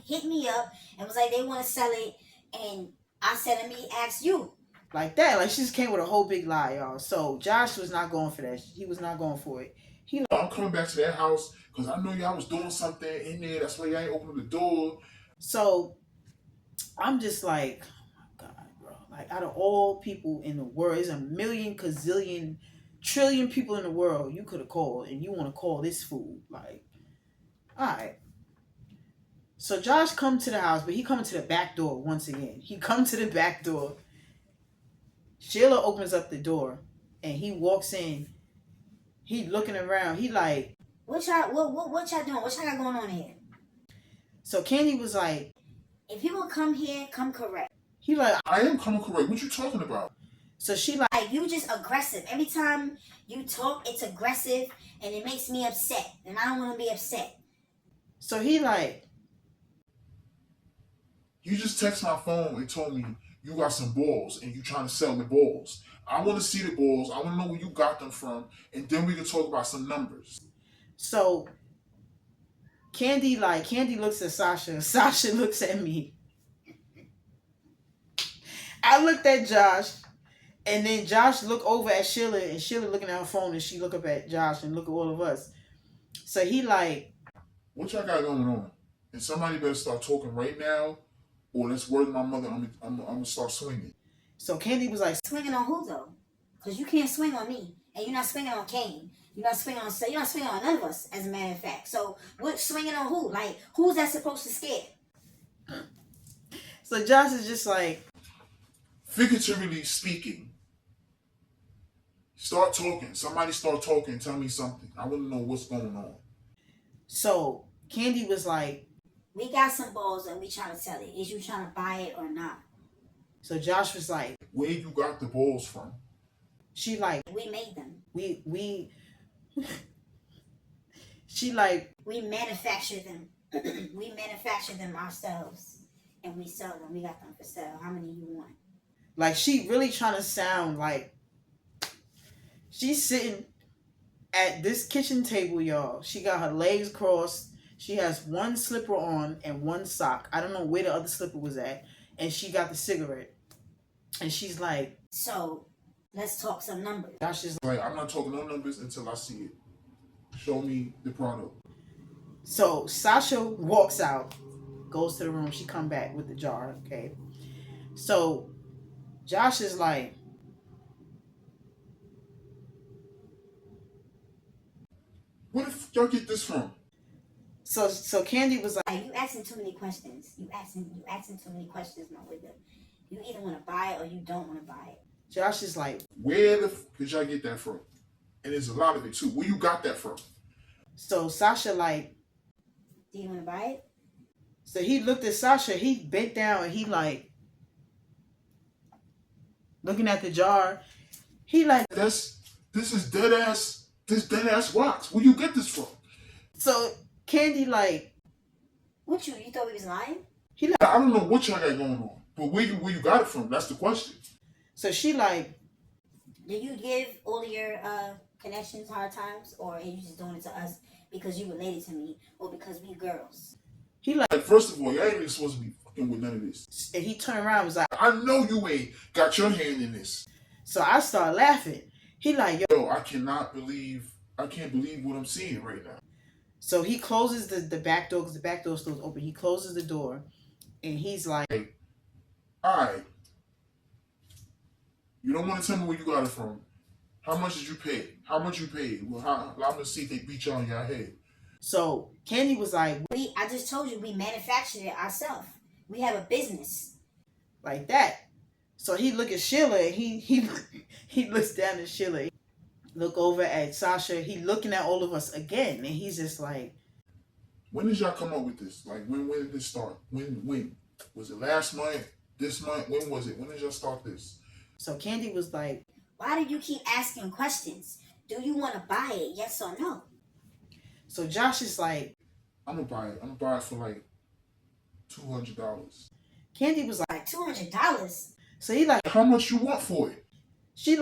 hit me up and was like they want to sell it, and I said, let me ask you. like that. Like she just came with a whole big lie, y'all. So Josh was not going for that. He was not going for it. He like, I'm coming back to that house because I know y'all was doing something in there. That's why y'all ain't opening the door. so I'm just like, oh my God, bro. Like out of all people in the world, there's a million, gazillion, trillion people in the world you could have called, and you want to call this fool. Like, all right. So Josh come to the house, but he coming to the back door once again. He come to the back door. Sheila opens up the door, and he walks in. He looking around. He like, What y'all doing? What y'all got going on here? so Candy was like, If people come here, come correct. he like, I am coming correct. What you talking about? so she like, Like you just aggressive. Every time you talk, it's aggressive and it makes me upset. And I don't want to be upset. so he like, You just text my phone and told me you got some balls and you trying to sell the balls. I want to see the balls. I want to know where you got them from, and then we can talk about some numbers. so Candy looks at Sasha. Sasha looks at me. I looked at Josh, and then Josh looked over at Sheila, and Sheila looking at her phone, and she look up at Josh and look at all of us. So he like, What y'all got going on? And somebody better start talking right now, or let's word my mother. I'm gonna start swinging. so Candy was like, Swinging on who though? Because you can't swing on me, and you're not swinging on Kane. You're not swinging on none of us, as a matter of fact. So what swinging on who? Like who's that supposed to scare? so Josh is just like, Figuratively speaking, start talking. Somebody start talking. Tell me something. I want to know what's going on. so Candy was like, We got some balls and we trying to sell it. Is you trying to buy it or not? so Josh was like, Where you got the balls from? she like, We made them. we she like, We manufacture them. We manufacture them ourselves, and we sell them. We got them for sale. How many you want? like she really trying to sound like she's sitting at this kitchen table, y'all. She got her legs crossed. She has one slipper on and one sock. I don't know where the other slipper was at. And she got the cigarette. And she's like, So let's talk some numbers. Josh is Like, I'm not talking no numbers until I see it. Show me the product. so Sasha walks out, goes to the room. She come back with the jar. Okay. So Josh is like, Where the y'all get this from? so Candy was like, Like, you asking too many questions. You asking too many questions, my nigga. You either want to buy it or you don't want to buy it. Josh is like, Where the did y'all get that from? And there's a lot of it too. Where you got that from? so Sasha like, Do you want to buy it? so he looked at Sasha. He bent down and he like, looking at the jar. He like, This is dead ass rocks. Where you get this from? so Candy like, What you thought we was lying? he like, I don't know what y'all got going on, but where you got it from? That's the question. so she like, Do you give all of your connections hard times, or are you just doing it to us because you related to me, or because we girls? he like, Like, first of all, y'all ain't even supposed to be fucking with none of this. and he turned around and was like, I know you ain't got your hand in this. so I started laughing. He like, yo. Yo, I can't believe what I'm seeing right now. So he closes the back door because the back door is still open. He closes the door and he's like, Alright. You don't want to tell me where you got it from. How much did you pay? How much you paid? Well, I'm gonna see if they beat you on your head. so Candy was like, I just told you we manufactured it ourselves. We have a business. like that. So he look at Sheila and he looks down at Sheila, look over at Sasha. He looking at all of us again, and he's just like, when did y'all come up with this? Like, when did this start? When was it last month? This month? When was it? When did y'all start this? so Candy was like, Why do you keep asking questions? Do you want to buy it? Yes or no? so Josh is like, I'm gonna buy it. I'm gonna buy it for like $200. Candy was Like $200. so he like, How much you want for it? she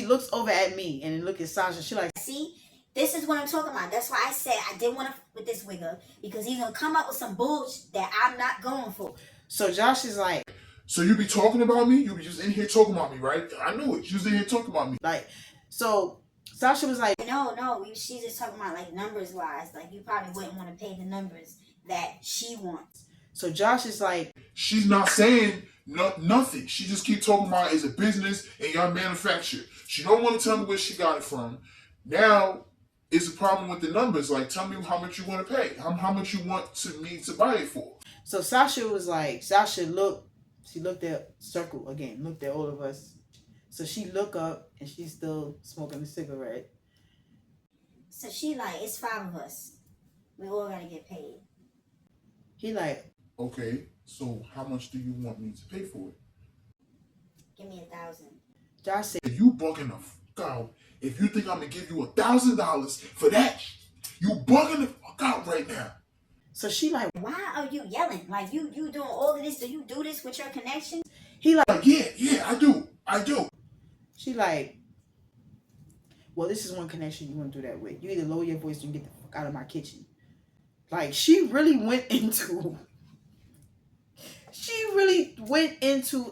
looks over at me and then look at Sasha. She like, See, this is what I'm talking about. That's why I said I didn't want to with this wigger, because he's gonna come up with some bullshit that I'm not going for. so Josh is like, So you be talking about me? You be just in here talking about me, right? I knew it. You was in here talking about me. so Sasha was like, No, she's just talking about like numbers wise. Like you probably wouldn't want to pay the numbers that she wants. so Josh is like, She's not saying nothing. She just keep talking about it's a business and y'all manufacture. She don't want to tell me where she got it from. Now it's a problem with the numbers. Like, tell me how much you want to pay. How much you want me to buy it for. so Sasha was like, Sasha looked, she looked at Circle again, looked at all of us. So she looked up and she's still smoking a cigarette. So she like, it's 5 of us. We all gotta get paid. He like, Okay, so how much do you want me to pay for it? Give me 1,000. Josh said, If you bugging the fuck out, if you think I'm gonna give you $1,000 for that, you bugging the fuck out right now. so she like, Why are you yelling? Like you doing all of this? Do you do this with your connections? he like, Like, yeah, I do. she like, well, this is one connection you want to do that with. You either lower your voice or you get the fuck out of my kitchen. Like, she really went into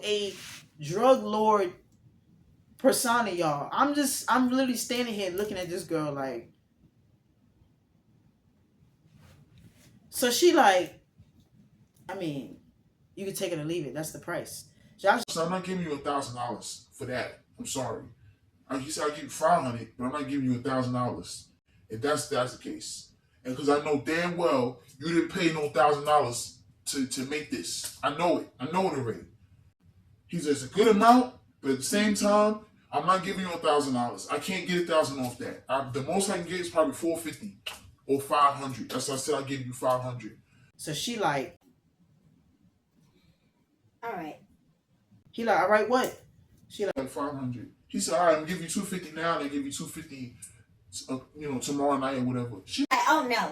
a drug lord persona, y'all. I'm literally standing here looking at this girl like, so she like, I mean, you can take it or leave it. That's the price. Josh, So I'm not giving you $1,000 for that. I'm sorry. You said I'll give you $500, but I'm not giving you $1,000. If that's the case. And because I know damn well you didn't pay no $1,000 to make this. I know it. I know it already. He says a good amount, but at the same time, I'm not giving you $1,000. I can't get $1,000 off that. The most I can get is probably $450 or $500. That's why I said I'll give you $500. so she like, All right. he like, all right, what? She like, Like $500. He said, all right, I'm giving you $250 now, and I give you $250, tomorrow night or whatever. She Like, oh no,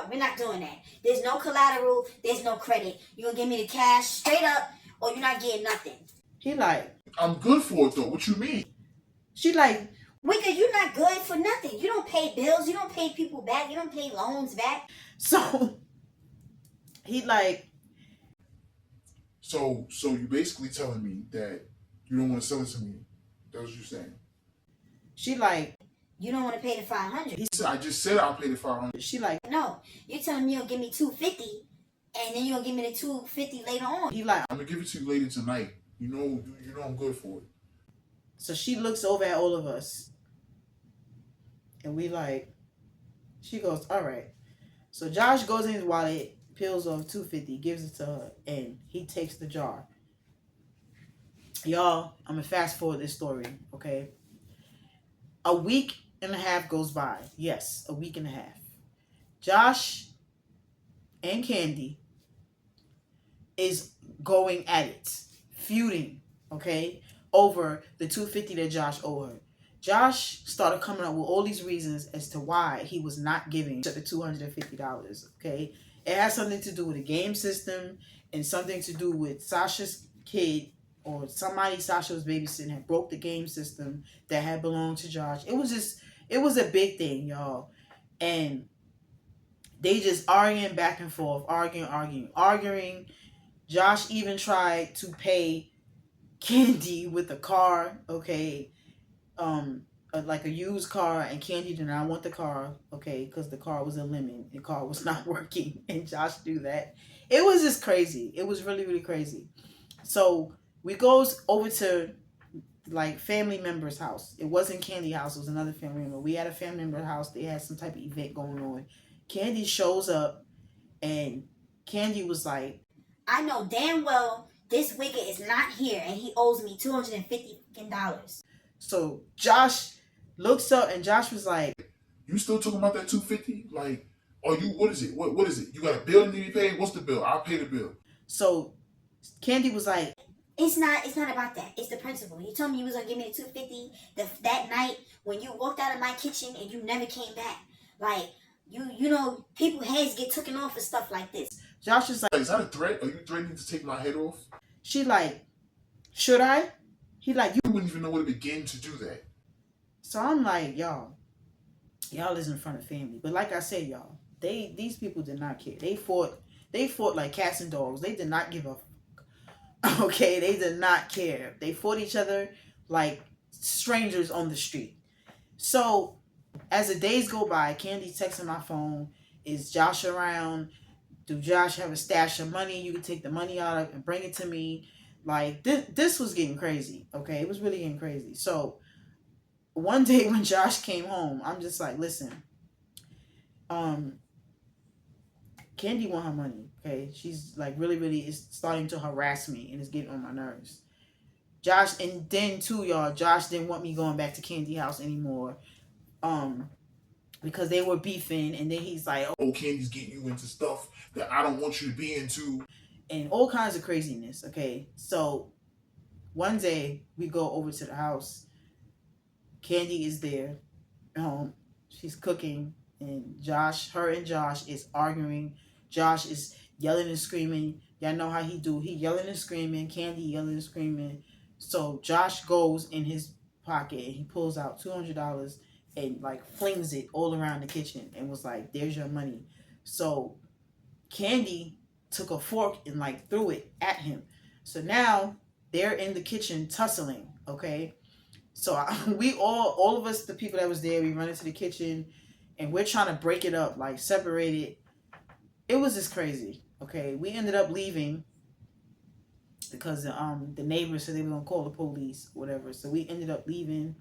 we're not doing that. There's no collateral. There's no credit. You're gonna give me the cash straight up, or you're not getting nothing. he like, I'm good for it though. What you mean? she like, Wicca, you're not good for nothing. You don't pay bills. You don't pay people back. You don't pay loans back. so he like, So you basically telling me that you don't want to sell it to me. That's what you're saying. she like, You don't want to pay the 500. He said, I just said I'll pay the $500. she like, No, you're telling me you'll give me 250, and then you'll give me the 250 later on. he like, I'm gonna give it to you later tonight. You know I'm good for it. so she looks over at all of us. And we like, she goes, all right. So Josh goes in his wallet, peels off $250, gives it to her, and he takes the jar. Y'all, I'm gonna fast forward this story, okay? A week and a half goes by. Yes, a week and a half. Josh and Candy is going at it, feuding, okay, over the $250 that Josh owed her. Josh started coming up with all these reasons as to why he was not giving the $250, okay? It has something to do with the game system and something to do with Sasha's kid or somebody Sasha was babysitting had broke the game system that had belonged to Josh. It was a big thing, y'all. And they just arguing back and forth, arguing. Josh even tried to pay Candy with a car, okay? Like a used car, and Candy did not want the car, okay, because the car was a lemon. The car was not working, and Josh knew that. It was just crazy. It was really, really crazy. So we goes over to like family member's house. It wasn't Candy's house. It was another family member. We had a family member house. They had some type of event going on. Candy shows up, and Candy was like, I know damn well this wicked is not here and he owes me $250. So Josh looks up and Josh was like, You still talking about that 250? Like, are you? What is it? What is it? You got a bill that need to be paid? What's the bill? I'll pay the bill. so Candy was like, It's not about that. It's the principle. You told me you was gonna give me the $250 that night when you walked out of my kitchen and you never came back. Like you know, people heads get taken off for stuff like this. Josh is like, Is that a threat? Are you threatening to take my head off? she like, should I? He like, you You wouldn't even know where to begin to do that. So I'm like, y'all is in front of family. But like I said, y'all, these people did not care. They fought like cats and dogs. They did not give up. Okay, they did not care. They fought each other like strangers on the street. So as the days go by, Candy texting my phone, is Josh around? Do Josh have a stash of money? You can take the money out of and bring it to me. Like this was getting crazy. Okay, it was really getting crazy. So one day when Josh came home, I'm just like, listen, Candy want her money. Okay, she's like really is starting to harass me and it's getting on my nerves. Josh, and then too, y'all, Josh didn't want me going back to Candy house anymore, because they were beefing, and then he's like, Oh, Candy's getting you into stuff that I don't want you to be into. and all kinds of craziness. Okay, so one day we go over to the house. Candy is there. She's cooking, and her and Josh is arguing. Josh is yelling and screaming. Y'all know how he do. He yelling and screaming. Candy yelling and screaming. So Josh goes in his pocket and he pulls out $200 and like flings it all around the kitchen and was like, "There's your money." So Candy took a fork and like threw it at him. So now they're in the kitchen tussling. Okay. So we all of us, the people that was there, we run into the kitchen and we're trying to break it up, like separate it. It was just crazy. Okay. We ended up leaving because the neighbors said they were gonna call the police, whatever. So we ended up leaving.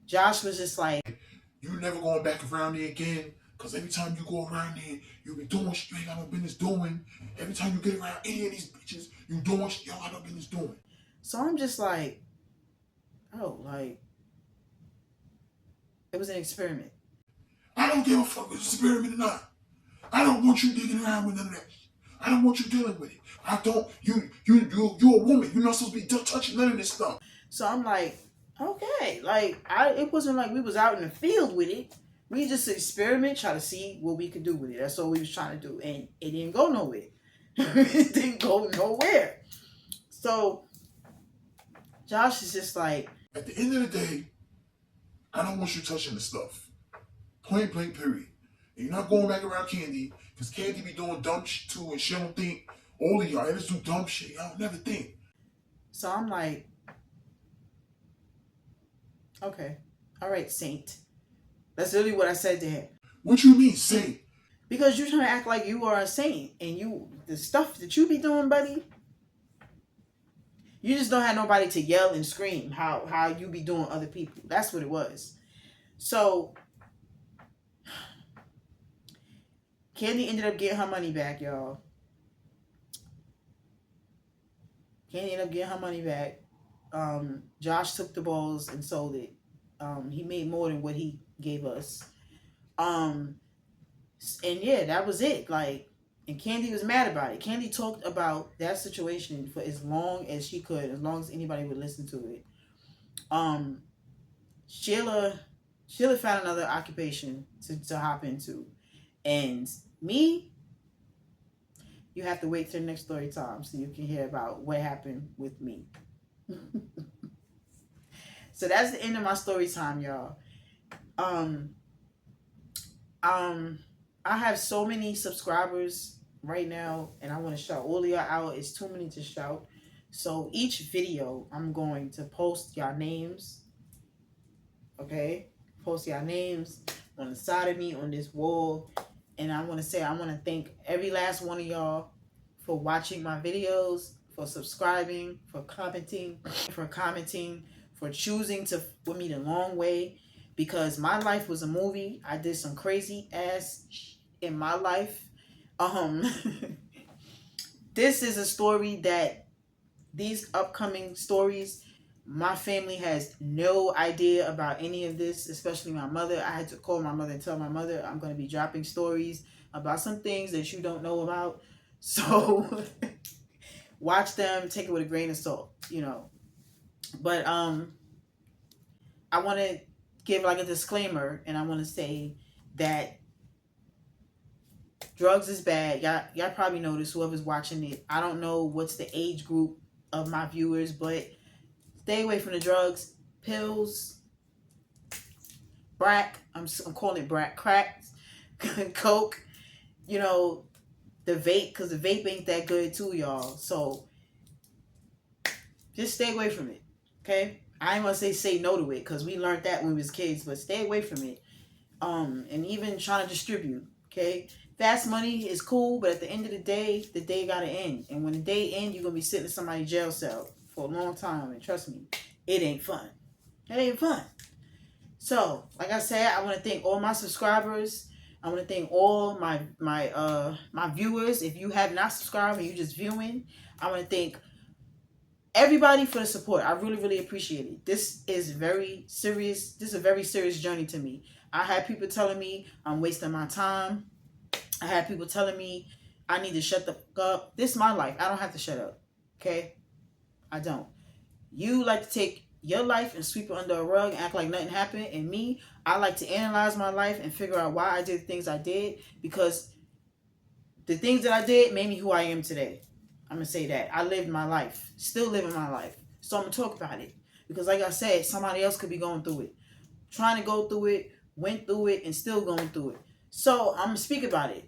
Josh was just like, You never going back around there again. Because every time you go around there, you be doing shit you ain't got no business doing. Every time you get around any of these bitches, you doing shit you ain't got no business doing. so I'm just like, oh, like, it was an experiment. I don't give a fuck if it's an experiment or not. I don't want you digging around with none of that. I don't want you dealing with it. I don't. You're a woman. You're not supposed to be touching none of this stuff. So I'm like, okay, like it wasn't like we was out in the field with it. We just experiment, try to see what we could do with it. That's all we was trying to do, and it didn't go nowhere. It didn't go nowhere. So Josh is just like, At the end of the day, I don't want you touching the stuff. Point blank, period. And you're not going back around Candy, because Candy be doing dumb shit too, and she don't think all of y'all ever do dumb shit. Y'all never think. so I'm like, okay, all right, Saint. That's literally what I said to him. What you mean, say? Because you're trying to act like you are a saint, and the stuff that you be doing, buddy, you just don't have nobody to yell and scream how you be doing other people. That's what it was. So Candy ended up getting her money back, y'all. Candy ended up getting her money back. Josh took the balls and sold it. He made more than what he gave us. And yeah, that was it. Like, and Candy was mad about it. Candy talked about that situation for as long as she could, as long as anybody would listen to it. Sheila found another occupation to hop into. And me, you have to wait till the next story time so you can hear about what happened with me. So that's the end of my story time, y'all. I have so many subscribers right now, and I want to shout all of y'all out. It's too many to shout. So each video, I'm going to post y'all names. Okay? Post y'all names on the side of me on this wall. And I want to thank every last one of y'all for watching my videos, for subscribing, for commenting, for choosing to with me the long way. Because my life was a movie. I did some crazy ass in my life. This is a story that these upcoming stories, my family has no idea about any of this, especially my mother. I had to call my mother and tell my mother I'm going to be dropping stories about some things that you don't know about. So watch them, take it with a grain of salt, you know. But I want to give like a disclaimer, and I want to say that drugs is bad. Y'all probably know this, whoever's watching it. I don't know what's the age group of my viewers, but stay away from the drugs. Pills, crack, I'm calling it crack, coke, you know, the vape, because the vape ain't that good too, y'all. So just stay away from it, okay? I ain't gonna say no to it, because we learned that when we was kids, but stay away from it. And even trying to distribute, okay? Fast money is cool, but at the end of the day gotta end. And when the day ends, you're gonna be sitting in somebody's jail cell for a long time, and trust me, it ain't fun. It ain't fun. So, like I said, I want to thank all my subscribers. I want to thank all my viewers. If you have not subscribed and you're just viewing, I want to thank everybody for the support. I really, really appreciate it. This is very serious. This is a very serious journey to me. I had people telling me I'm wasting my time. I had people telling me I need to shut the fuck up. This is my life. I don't have to shut up. Okay? I don't. You like to take your life and sweep it under a rug and act like nothing happened. And me, I like to analyze my life and figure out why I did the things I did, because the things that I did made me who I am today. I'm going to say that. I lived my life. Still living my life. So I'm going to talk about it. Because like I said, somebody else could be going through it. Trying to go through it, went through it, and still going through it. So I'm going to speak about it.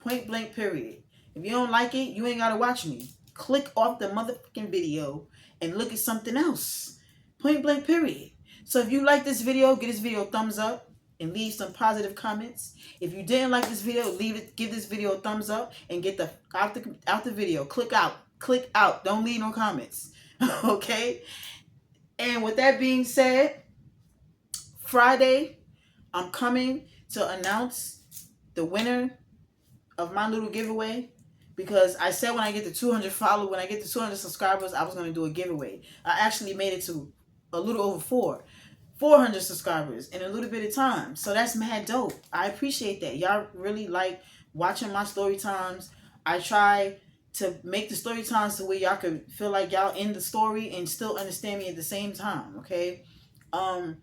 Point blank period. If you don't like it, you ain't got to watch me. Click off the motherfucking video and look at something else. Point blank period. So if you like this video, give this video a thumbs up and leave some positive comments. If you didn't like this video, give this video a thumbs up and get the out the video. Click out. Don't leave no comments. Okay? And with that being said, Friday, I'm coming to announce the winner of my little giveaway, because I said when I get to 200 subscribers, I was going to do a giveaway. I actually made it to a little over 400 subscribers in a little bit of time. So that's mad dope. I appreciate that. Y'all really like watching my story times. I try to make the story times to where y'all can feel like y'all in the story and still understand me at the same time, okay? I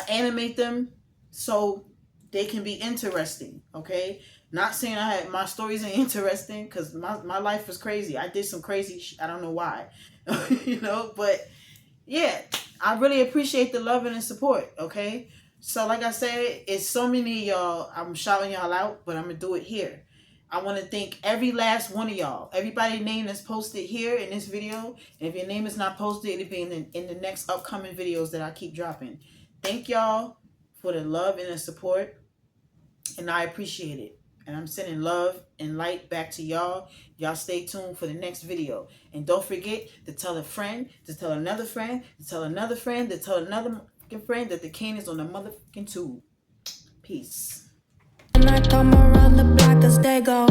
animate them so they can be interesting, okay? Not saying my stories ain't interesting, because my life was crazy. I did some crazy shit. I don't know why. You know, but yeah, I really appreciate the love and the support, okay? So like I said, it's so many of y'all. I'm shouting y'all out, but I'm going to do it here. I want to thank every last one of y'all. Everybody's name that's posted here in this video. And if your name is not posted, it'll be in the next upcoming videos that I keep dropping. Thank y'all for the love and the support. And I appreciate it. And I'm sending love and light back to y'all. Y'all stay tuned for the next video. And don't forget to tell a friend, to tell another friend, to tell another friend, to tell another friend that the cane is on the motherfucking tube. Peace. And I come around the block as they go.